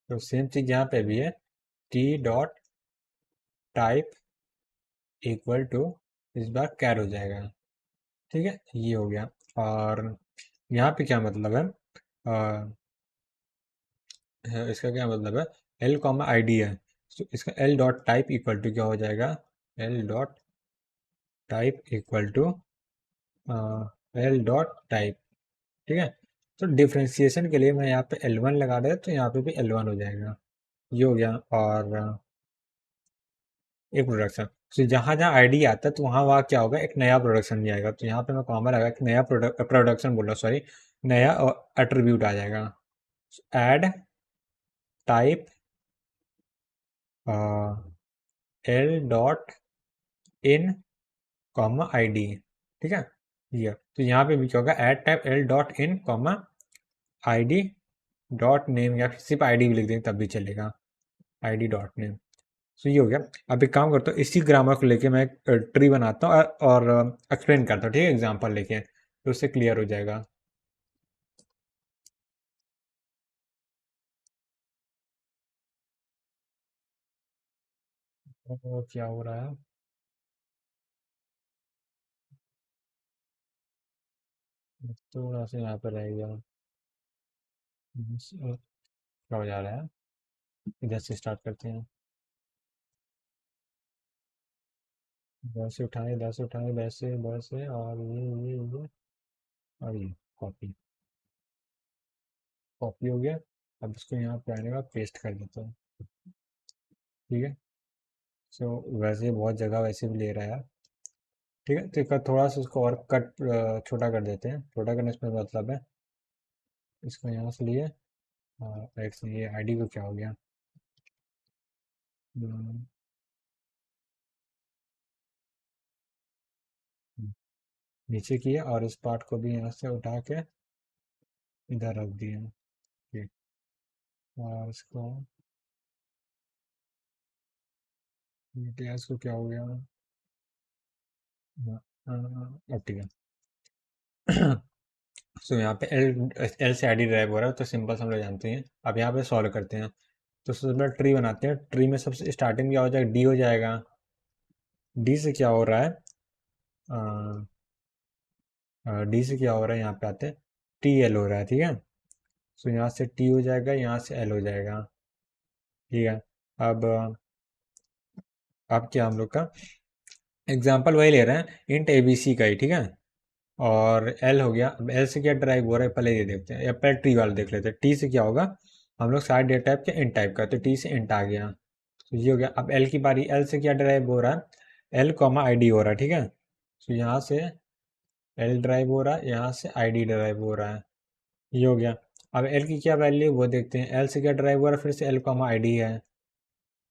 तो सेम चीज़ यहाँ पे भी है, T dot type equal to, इस बार कैर हो जाएगा, ठीक है, ये हो गया। और यहाँ पे क्या मतलब है, इसका क्या मतलब है, एल कॉमा आई डी है, तो इसका L dot type equal to क्या हो जाएगा, L dot type equal to L dot type, ठीक है। तो डिफ्रेंसिएशन के लिए मैं यहाँ पे L1 लगा रहा, तो यहाँ पे भी L1 हो जाएगा, ये हो गया। और एक प्रोडक्शन, तो जहाँ जहाँ आईडी आता है तो वहाँ वहाँ क्या होगा, एक नया प्रोडक्शन भी आएगा। तो यहाँ पे मैं कॉमा लगा, एक नया प्रोडक्शन बोल रहा हूँ, सॉरी, नया एट्रीब्यूट आ जाएगा, add type L dot in comma I D, ठीक है। ये तो यहाँ पे भी क्या होगा, add type L dot in comma I D dot name, या फिर सिर्फ आई डी भी लिख देंगे तब भी चलेगा, आई डी डॉट नेम। सो ये हो गया। अब एक काम करता हूँ, इसी ग्रामर को लेके मैं एक ट्री बनाता हूँ और एक्सप्लेन करता हूँ, ठीक है, एग्जाम्पल लेके, तो उससे क्लियर हो जाएगा। तो क्या हो रहा है, थोड़ा सा यहाँ पर रह गया, क्या हो जा रहा है, इधर से स्टार्ट करते हैं, इधर से उठाए, वैसे और ये और ये कॉपी, कॉपी हो गया। अब इसको यहाँ पे आने का पेस्ट कर देता हूँ, ठीक है। सो वैसे बहुत जगह वैसे भी ले रहा है यार, ठीक है, तो इसका थोड़ा सा इसको और कट छोटा कर देते हैं। छोटा करने से मतलब है इसको यहाँ से लिए एक से ये आईडी को क्या हो गया, हम्म, नीचे किया और इस पार्ट को भी यहाँ से उठा के इधर रख दिया। ठीक, और इसको इसको क्या हो गया, अब ठीक है। सो यहाँ पे एल एल से आईडी ड्राइव हो रहा है, तो सिंपल से हम लोग जानते हैं। अब यहाँ पे सॉल्व करते हैं। तो सबसे पहले ट्री बनाते हैं। ट्री में सबसे स्टार्टिंग क्या हो जाएगा, डी हो जाएगा। डी से क्या हो रहा है, डी से क्या हो रहा है, यहाँ पे आते हैं, टी एल हो रहा है। ठीक है, सो यहाँ से टी हो जाएगा, यहाँ से एल हो जाएगा। ठीक है, अब अब क्या हम लोग का एग्जाम्पल वही ले रहे हैं, इंट ए बी सी का ही। ठीक है, और एल हो गया। अब एल से क्या ड्राइव हो रहा है पहले ये देखते हैं, या पहले ट्री वाला देख लेते हैं। टी से क्या होगा, हम लोग सारे डेटा टाइप के इंट टाइप का, तो टी से इंट आ गया, तो ये हो गया। अब एल की बारी, एल से क्या ड्राइव हो रहा है, एल कॉमा आई डी हो रहा है। ठीक है, तो यहाँ से एल ड्राइव हो रहा है, यहाँ से आई डी ड्राइव हो रहा है, ये हो गया। अब एल की क्या वैल्यू वो देखते हैं। एल से क्या ड्राइव हो रहा है, फिर से एल कॉमा आई डी है,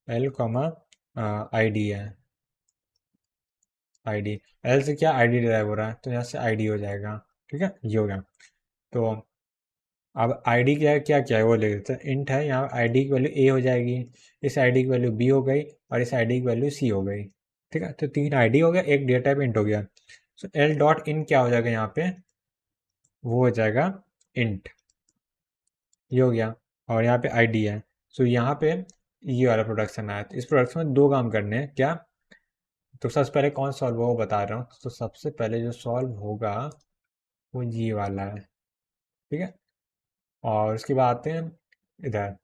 एल कॉमा आई डी है, आई डी। एल से क्या आई डी ड्राइव हो रहा है, तो यहाँ से आई डी हो जाएगा। ठीक है, ये हो गया। तो अब आईडी क्या क्या क्या है वो ले लेते हैं। इंट है, यहाँ आईडी की वैल्यू ए हो जाएगी, इस आईडी की वैल्यू बी हो गई, और इस आईडी की वैल्यू सी हो गई। ठीक है, तो 3 आईडी हो गया, एक डेटा टाइप इंट हो गया। सो एल डॉट इन क्या हो जाएगा यहाँ पे, वो हो जाएगा इंट, ये हो गया। और यहाँ पे आईडी है, सो यहाँ पे ये वाला प्रोडक्शन आया। तो इस प्रोडक्शन में 2 काम करने हैं क्या, तो सबसे पहले कौन सॉल्व होगा वो बता रहा हूँ। तो सबसे पहले जो सॉल्व होगा वो ये वाला है। ठीक है, और उसके बाद आते हैं इधर।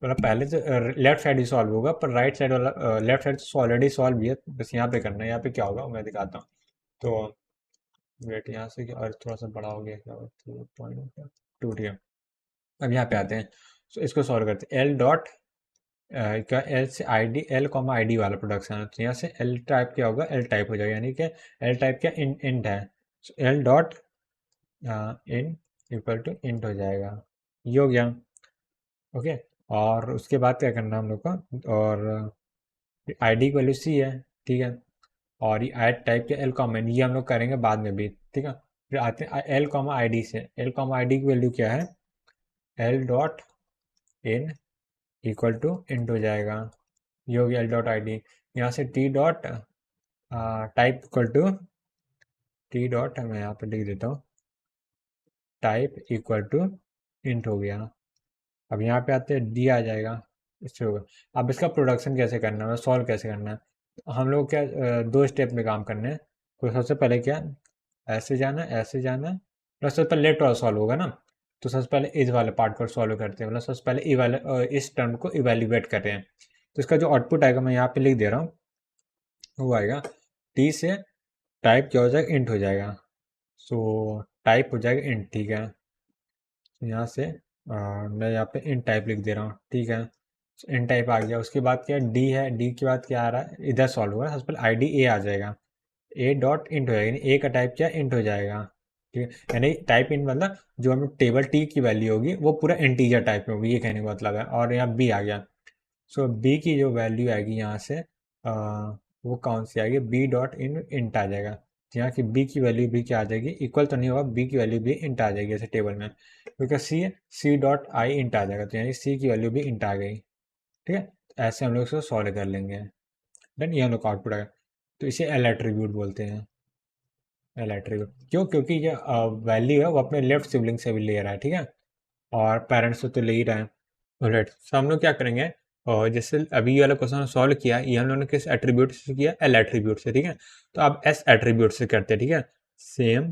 मतलब पहले तो लेफ्ट साइड ही सॉल्व होगा, पर राइट साइड वाला, लेफ्ट साइड तो ऑलरेडी सॉल्व ही है, बस यहाँ पे करना है। यहाँ पे क्या होगा मैं दिखाता हूँ। तो वेट, यहाँ से क्या, और थोड़ा सा बड़ा हो गया क्या, पॉइंट टूट गया। अब यहाँ पे आते हैं, तो इसको सॉल्व करते हैं। एल डॉट क्या, एल से I D, L comma I D वाला प्रोडक्शन है, तो यहाँ से एल टाइप क्या होगा, एल टाइप हो जाएगा, यानी कि एल टाइप क्या इंट है, L dot in equal to int हो जाएगा, ये हो गया। ओके, और उसके बाद क्या करना है हम लोग को, और आईडी की वैल्यू सी है। ठीक है, और ये ऐड टाइप के एल कॉमा, ये हम लोग करेंगे बाद में भी। ठीक है, फिर आते हैं एल कॉमा आई डी से। एल कॉमा आई डी की वैल्यू क्या है, L dot in equal to int हो जाएगा, ये हो गया एल डॉट आई डी। यहाँ से T dot type equal to, T dot मैं यहाँ पे लिख देता हूँ, टाइप इक्वल टू इंट हो गया। अब यहाँ पे आते हैं डी आ जाएगा, इससे होगा। अब इसका प्रोडक्शन कैसे करना है, सॉल्व कैसे करना है, हम लोग क्या 2 स्टेप में काम करने हैं। तो सबसे पहले क्या, ऐसे जाना, ऐसे जाना, प्लस सबसे पहले लेफ्ट वाला सॉल्व होगा ना, तो सबसे पहले इस वाले पार्ट को सॉल्व करते हैं, मतलब सबसे पहले इस टर्म को इवेल्युएट कर रहे हैं। तो इसका जो आउटपुट आएगा मैं यहाँ पे लिख दे रहा हूँ, वो आएगा टी से टाइप क्या हो जाएगा, इंट हो जाएगा। सो टाइप हो जाएगा इंट। ठीक है, यहाँ से मैं यहाँ पे इन टाइप लिख दे रहा हूँ। ठीक है, इन टाइप आ गया। उसके बाद क्या डी है, डी के बाद क्या आ रहा है, इधर सॉल्व होगा, सबसे पहले आई डी ए आ जाएगा, ए डॉट इंट हो जाएगा, यानी ए का टाइप क्या इंट हो जाएगा। ठीक है, यानी टाइप इंट मतलब जो हम टेबल टी की वैल्यू होगी वो पूरा इंटीजर टाइप में होगी, ये कहने का मतलब है। और यहाँ बी आ गया, सो बी की जो वैल्यू आएगी यहाँ से वो कौन सी आएगी, बी डॉट इन इंट आ जाएगा। तो यहाँ की बी की वैल्यू भी क्या आ जाएगी, इक्वल तो नहीं होगा, बी की वैल्यू भी इंट आ जाएगी ऐसे टेबल में, क्योंकि सी डॉट आई इंट आ जाएगा, तो यानी सी की वैल्यू भी इंट आ गई। ठीक है, तो ऐसे हम लोग इसको सॉल्व कर लेंगे। देन ये हम लोग का आउटपुट आएगा, तो इसे एल एट्रीब्यूट बोलते हैं। एल एट्रीब्यूट क्यों, क्योंकि ये वैल्यू है वो अपने लेफ्ट सिबलिंग से भी ले रहा है। ठीक है, और पेरेंट्स से तो ले ही रहा है। ऑलराइट, तो हम लोग क्या करेंगे, और जैसे अभी ये वाला क्वेश्चन सॉल्व किया, ये हम लोगों ने किस एट्रीब्यूट से किया, एल एट्रीब्यूट से। ठीक है, तो अब एस एट्रीब्यूट से करते हैं। ठीक है, सेम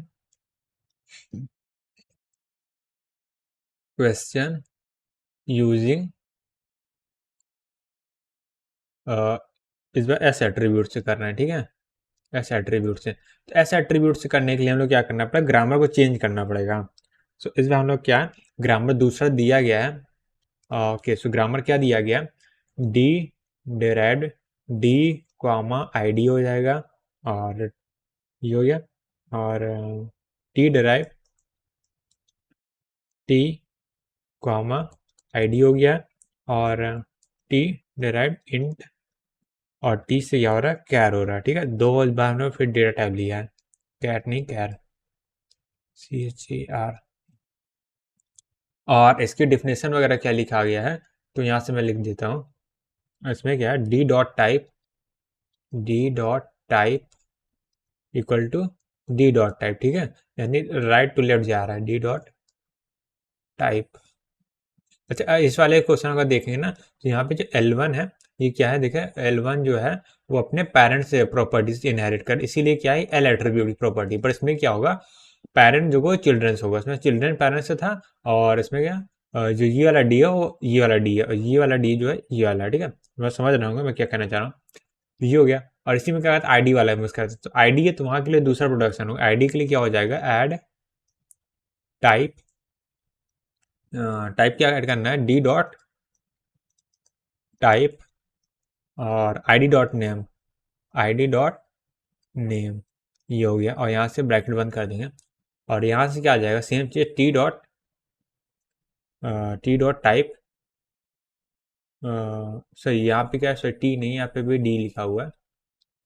क्वेश्चन यूजिंग इस बार एस एट्रीब्यूट से करना है। ठीक है, एस एट्रीब्यूट से, तो एस एट्रीब्यूट से करने के लिए हम लोग क्या करना पड़ेगा, ग्रामर को चेंज करना पड़ेगा। सो इस बार हम लोग क्या, ग्रामर दूसरा दिया गया है। ओके, सो ग्रामर क्या दिया गया, D derived D comma I D हो जाएगा, और ये हो गया। और T derive T comma ID हो गया। और टी डिराइव इंट और टी से क्या हो रहा है, कैर हो रहा है। ठीक है, दो बार हमने फिर डेटा टाइप लिया है, कैट नहीं कैर, CHAR। और इसकी डिफिनेशन वगैरह क्या लिखा गया है, तो यहाँ से मैं लिख देता हूँ। इसमें क्या है, D dot type equal to D dot type. ठीक है, यानी राइट टू लेफ्ट जा रहा है, डी डॉट टाइप। अच्छा, इस वाले क्वेश्चन अगर देखेंगे ना, तो यहाँ पे जो L1 है, ये क्या है, देखें L1 जो है वो अपने पेरेंट्स से प्रॉपर्टीज इनहेरिट कर, इसीलिए क्या है एल एट्रीब्यूट की प्रॉपर्टी। पर इसमें क्या होगा, पेरेंट जो चिल्ड्रंस होगा, इसमें चिल्ड्रन पेरेंट्स से था। और इसमें क्या, जो ये वाला डी है वो ये वाला डी है, और ये वाला डी जो है ये वाला है। ठीक है, मैं समझ रहा हूँ मैं क्या कहना चाह रहा हूँ। तो ये हो गया। और इसी में क्या कहता है, आईडी वाला यूज करते हैं। तो आईडी है तो वहाँ के लिए दूसरा प्रोडक्शन होगा। आईडी के लिए क्या हो जाएगा, ऐड टाइप, टाइप क्या ऐड करना है, डी डॉट टाइप और id.name ये हो गया। और यहाँ से ब्रैकेट बंद कर देंगे। और यहाँ से क्या आ जाएगा, सेम चीज टी डॉट टाइप। सही, यहाँ पे क्या है, सॉरी टी नहीं, यहाँ पे भी डी लिखा हुआ है।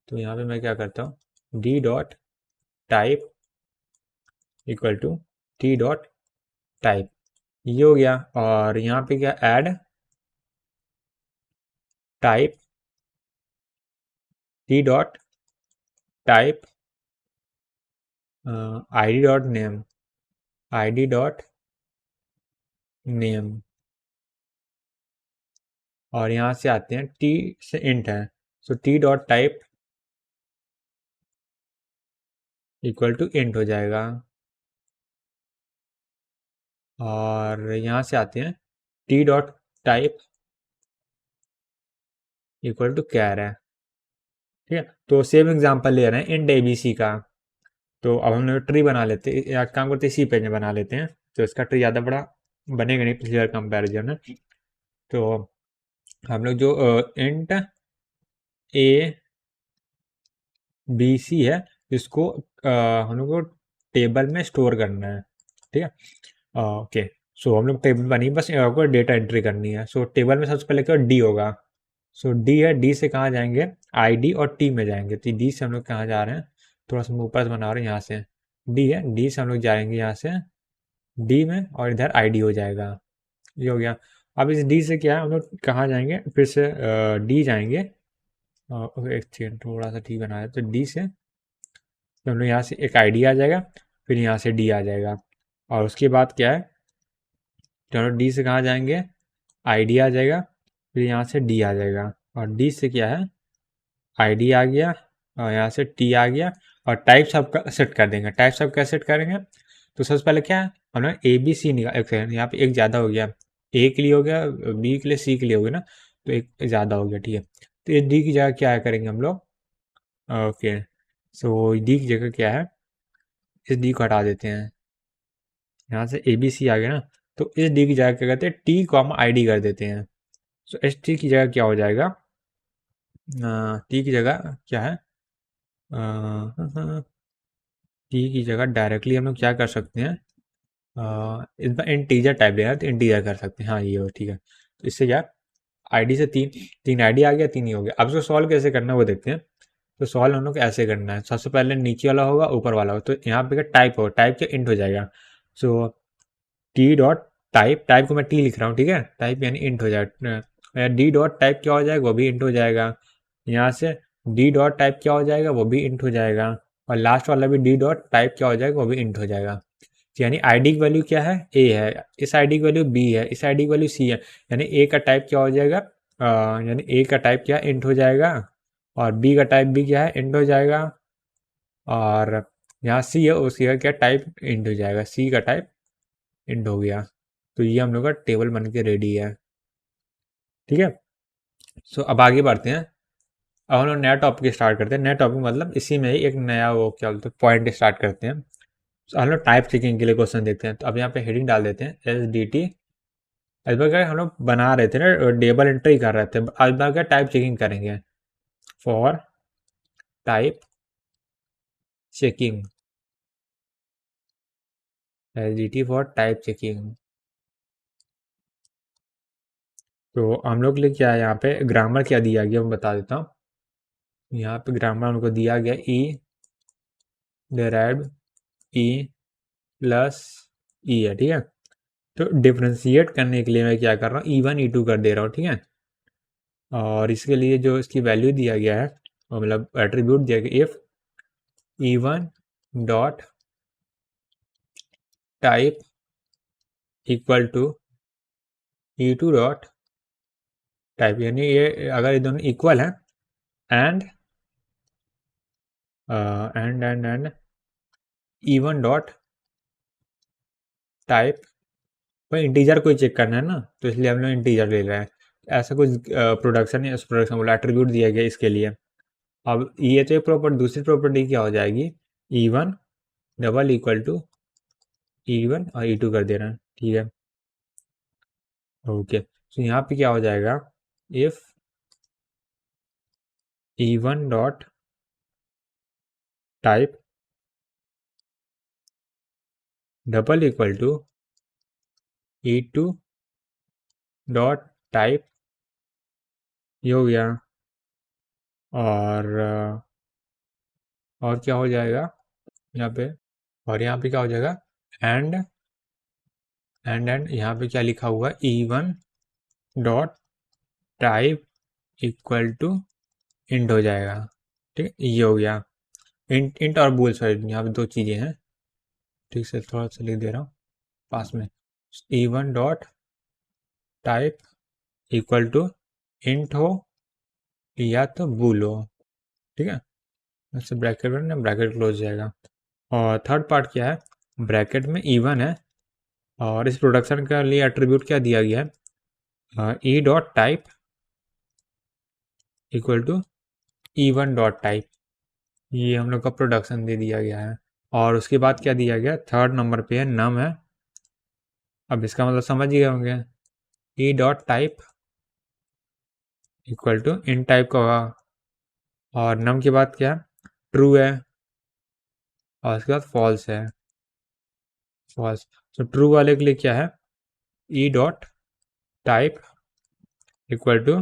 तो यहाँ पे मैं क्या करता हूँ, D dot type equal to T dot type, ये हो गया। और यहाँ पे क्या, add type T dot type id.name और यहाँ से आते हैं, टी से इंट है, so T dot type equal to int हो जाएगा। और यहाँ से आते हैं, T dot type equal to char है। ठीक है, तो सेम एग्जांपल ले रहे हैं इंट एबीसी का। तो अब हम लोग ट्री बना लेते हैं, या काम करते हैं इसी पेज में बना लेते हैं। तो इसका ट्री ज़्यादा बड़ा बनेगा नहीं पिछले बार कंपेरिजन में। तो हम लोग जो इंट ए बी सी है, इसको हम लोग को टेबल में स्टोर करना है। ठीक है, ओके। सो हम लोग टेबल बनी, बस आपको डेटा एंट्री करनी है। सो टेबल में सबसे पहले क्या डी होगा, सो डी है, डी से कहाँ जाएंगे, आईडी और टी में जाएंगे। तो डी से हम लोग कहाँ जा रहे हैं, थोड़ा सा ऊपर से बना रहे हैं, यहाँ से डी है, डी से हम लोग जाएंगे यहाँ से डी में, और इधर आईडी हो जाएगा। ये हो गया। अब इस डी से क्या है, हम लोग कहाँ जाएंगे, फिर से डी जाएंगे। एक सेकंड, थोड़ा सा टी बनाया, तो डी से तो हम लोग यहाँ से एक आईडी आ जाएगा, फिर यहाँ से डी आ जाएगा। और उसके बाद क्या है, तो हम लोग डी से कहाँ जाएंगे, आईडी आ जाएगा, फिर यहाँ से डी आ जाएगा। और डी से क्या है, आईडी आ गया, और यहाँ से टी आ गया। और टाइप सबका सेट कर देंगे। टाइप सब कैसे सेट करेंगे, तो सबसे पहले क्या है, हमने ए बी सी निकाल, एक सेकंड, यहाँ पे एक ज़्यादा हो गया, ए के लिए हो गया, बी के लिए, सी के लिए हो गया ना, तो एक ज़्यादा हो गया। ठीक है, तो इस डी की जगह क्या करेंगे हम लोग, ओके। सो डी की जगह क्या है, इस डी को हटा देते हैं, यहाँ से ए बी सी आ गया ना, तो इस डी की जगह क्या करते हैं, टी कॉमा आई डी कर देते हैं। सो एस टी की जगह क्या हो जाएगा, टी की जगह क्या है, टी की जगह डायरेक्टली हम लोग क्या कर सकते हैं, इस बार इंटीजर टाइप लेना है, तो इंटीजर कर सकते हैं। हाँ ये हो, ठीक है। तो इससे क्या, आईडी से तीन तीन आईडी आ गया, तीन ही हो गया। अब इसको सॉल्व कैसे करना है वो देखते हैं। तो सॉल्व हम लोग को ऐसे करना है, सबसे पहले नीचे वाला होगा, ऊपर वाला होगा। तो यहाँ पे क्या टाइप हो, टाइप क्या इंट हो जाएगा। सो टी डॉट टाइप, टाइप को मैं टी लिख रहा हूँ, ठीक है, टाइप यानी इंट हो जाएगा। डी डॉट टाइप क्या हो जाएगा, वो भी इंट हो जाएगा। यहाँ से डी डॉट टाइप क्या हो जाएगा, वो भी इंट हो जाएगा। और लास्ट वाला भी डी डॉट टाइप क्या हो जाएगा, वो भी इंट हो जाएगा। यानी आईडी की वैल्यू क्या है, ए है, इस आईडी की वैल्यू बी है, इस आईडी की वैल्यू सी है। यानी ए का टाइप क्या हो जाएगा, यानी ए का टाइप क्या इंट हो जाएगा, और बी का टाइप भी क्या है, इंट हो जाएगा। और यहाँ सी है, उसकी का क्या टाइप इंट हो जाएगा, सी का टाइप इंट हो गया। तो ये हम लोग का टेबल बन के रेडी है। ठीक है, सो अब आगे बढ़ते हैं। अब हम लोग नया टॉपिक स्टार्ट करते हैं। नया टॉपिक मतलब इसी में ही एक नया वो क्या बोलते हैं पॉइंट स्टार्ट करते हैं। तो हम लोग टाइप चेकिंग के लिए क्वेश्चन देखते हैं। तो अब यहाँ पे हेडिंग डाल देते हैं, एस डी टी। इस बार क्या हम लोग बना रहे थे ना, टेबल एंट्री कर रहे थे। इस बार क्या टाइप चेकिंग करेंगे, for type checking, SDT for type checking. तो हम लोग के लिए क्या है, यहाँ पे ग्रामर क्या दिया गया मैं बता देता हूँ। यहाँ पे ग्रामर हमको दिया गया ई डेराइव्ड ई प्लस ई है, ठीक है। तो डिफ्रेंशिएट करने के लिए मैं क्या कर रहा हूँ, E1 E2 कर दे रहा हूँ, ठीक है। और इसके लिए जो इसकी वैल्यू दिया गया है, मतलब एट्रीब्यूट दिया गया, if E1 dot type equal to E2 dot type, यानी ये अगर ये दोनों इक्वल हैं and and E1 dot type पर इंटीजर कोई चेक करना है ना, तो इसलिए हम लोग इंटीजर ले रहे हैं। ऐसा कुछ प्रोडक्शन या प्रोडक्शन बोला एट्रीब्यूट दिया गया इसके लिए। अब ये तो एक प्रॉपर्टी, दूसरी प्रॉपर्टी क्या हो जाएगी, E1 double equal to E1 और E2 कर दे रहे हैं, ठीक है। ओके, तो यहाँ पे क्या हो जाएगा, if E1 dot type double equal to E2 dot type, ये हो गया। और क्या हो जाएगा यहाँ पे, और यहाँ पे क्या हो जाएगा, एंड यहाँ पे क्या लिखा हुआ है, E1 dot type equal to int हो जाएगा, ठीक है। ये हो गया इंट और बूल, सॉरी यहाँ पे दो चीज़ें हैं, ठीक से थोड़ा सा लिख दे रहा हूँ पास में। E1 dot type equal to int हो या तो बूल हो, ठीक है। ऐसे ब्रैकेट में ना, ब्रैकेट क्लोज जाएगा। और थर्ड पार्ट क्या है, ब्रैकेट में E1 है और इस प्रोडक्शन के लिए एट्रीब्यूट क्या दिया गया है, E dot type equal to E1 dot type, ये हम लोग का प्रोडक्शन दे दिया गया है। और उसके बाद क्या दिया गया, थर्ड नंबर पे है नम है। अब इसका मतलब समझ गए होंगे, E dot type equal to in type का होगा। और नम के बाद क्या, ट्रू है, और उसके बाद फॉल्स है, फॉल्स। तो ट्रू वाले के लिए क्या है, E dot type equal to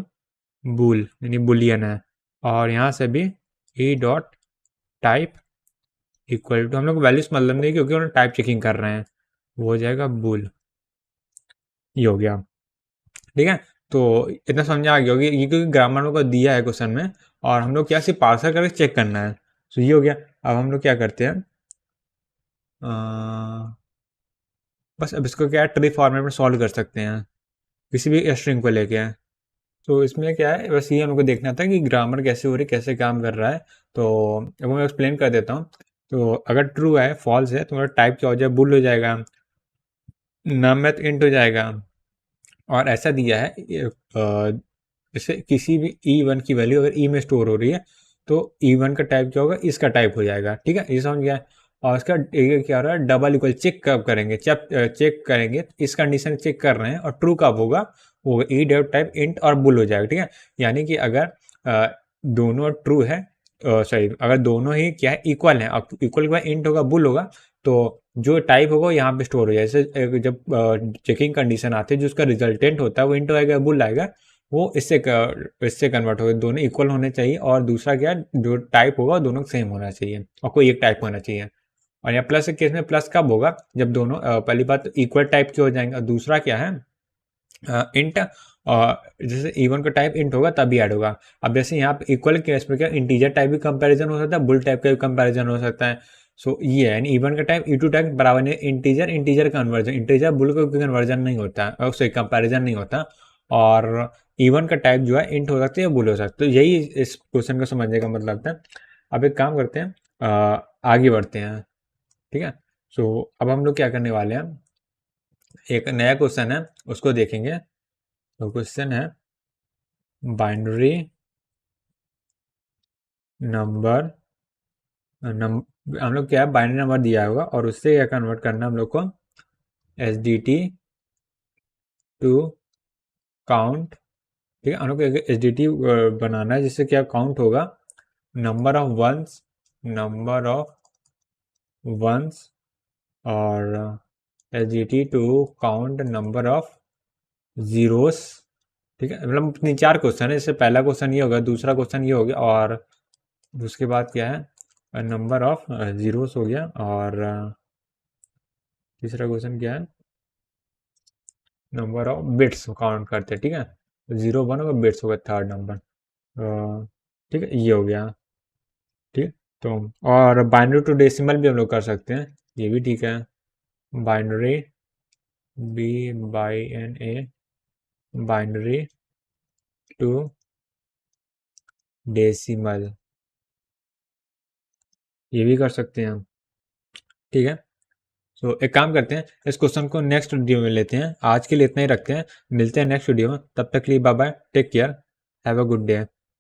bool, यानी बुलियन है। और यहाँ से भी E dot type equal to, हम लोग वैल्यूज मतलब नहीं क्योंकि उन्होंने टाइप चेकिंग कर रहे हैं, वो हो जाएगा बूल। ये हो गया, ठीक है। तो इतना समझा आ गया होगी, ये क्योंकि ग्रामर में को दिया है क्वेश्चन में, और हम लोग क्या सिर्फ पार्सर करके चेक करना है। तो ये हो गया। अब हम लोग क्या करते हैं, बस अब इसको क्या है, ट्री फॉर्मेट में सॉल्व कर सकते हैं किसी भी स्ट्रिंग को लेके। तो इसमें क्या है, बस ये हमको देखना था कि ग्रामर कैसे हो रही, कैसे काम कर रहा है। तो अब मैं एक्सप्लेन कर देता हूँ। तो अगर ट्रू है, फॉल्स है, तो मेरा टाइप क्या हो जाएगा, बुल हो जाएगा, नम में तो इंट हो जाएगा। और ऐसा दिया है, जैसे किसी भी E1 की वैल्यू अगर E में स्टोर हो रही है, तो E1 का टाइप क्या होगा, इसका टाइप हो जाएगा, ठीक है। ये समझ गया। और इसका क्या हो रहा है, डबल इक्वल चेक कब करेंगे, जब चेक करेंगे इस कंडीशन चेक कर रहे हैं और ट्रू कब होगा, वो ई डेव टाइप इंट और बुल हो जाएगा, ठीक है। यानी कि अगर दोनों ट्रू है, सॉरी अगर दोनों ही क्या है, इक्वल है, अब इक्वल के बाद इंट होगा बुल होगा, तो जो टाइप होगा यहाँ पे स्टोर हो जाए। जैसे जब चेकिंग कंडीशन आती है, जो उसका रिजल्टेंट होता है वो इंट आएगा बुल आएगा, वो इससे कन्वर्ट होगा, दोनों इक्वल होने चाहिए। और दूसरा क्या, जो टाइप होगा दोनों सेम होना चाहिए और कोई एक टाइप होना चाहिए। और यहाँ प्लस के केस में प्लस कब होगा, जब दोनों पहली बात इक्वल टाइप के हो जाएंगे, और दूसरा क्या है, इंट, जैसे E1 का टाइप इंट होगा तभी ऐड होगा। अब जैसे यहाँ पे इक्वल केस में क्या, इंटीजर टाइप भी कंपैरिजन हो सकता है, बुल टाइप का भी कंपैरिजन हो सकता है। सो ये है, यानी E1 का टाइप E2 टाइप बराबर नहीं, integer integer conversion, integer bull का कन्वर्जन नहीं होता है, उससे कंपैरिजन नहीं होता। और E1 का टाइप जो है इंट हो सकती है, बुल हो सकता है। तो यही इस क्वेश्चन को समझने का मतलब था। अब एक काम करते हैं, आगे बढ़ते हैं, ठीक है। सो अब हम लोग क्या करने वाले हैं, एक नया क्वेश्चन है उसको देखेंगे। तो क्वेश्चन है बाइनरी नंबर, हम लोग क्या है, बाइनरी नंबर दिया होगा और उससे क्या कन्वर्ट करना है हम लोग को, SDT टू काउंट, ठीक है। हम लोग को SDT बनाना है जिससे क्या काउंट होगा, number of ones, number of ones और LGT to count number of zeros. ठीक है, मतलब 3-4 क्वेश्चन है। जैसे पहला क्वेश्चन ये हो गया, दूसरा क्वेश्चन ये हो गया, और उसके बाद क्या है, नंबर ऑफ जीरोस हो गया, और तीसरा क्वेश्चन क्या है, नंबर ऑफ बिट्स काउंट करते हैं। ठीक है, 0 1 होगा, बिट्स होगा थर्ड नंबर। ठीक है, ये हो गया। ठीक, तो और बाइनरी टू डेसिमल भी हम लोग कर सकते हैं, ये भी ठीक है। Binary BINA binary to decimal, ये भी कर सकते हैं हम। ठीक है, तो एक काम करते हैं, इस क्वेश्चन को नेक्स्ट वीडियो में लेते हैं। आज के लिए इतना ही रखते हैं, मिलते हैं नेक्स्ट वीडियो में। तब तक के लिए bye bye, take care, have a good day.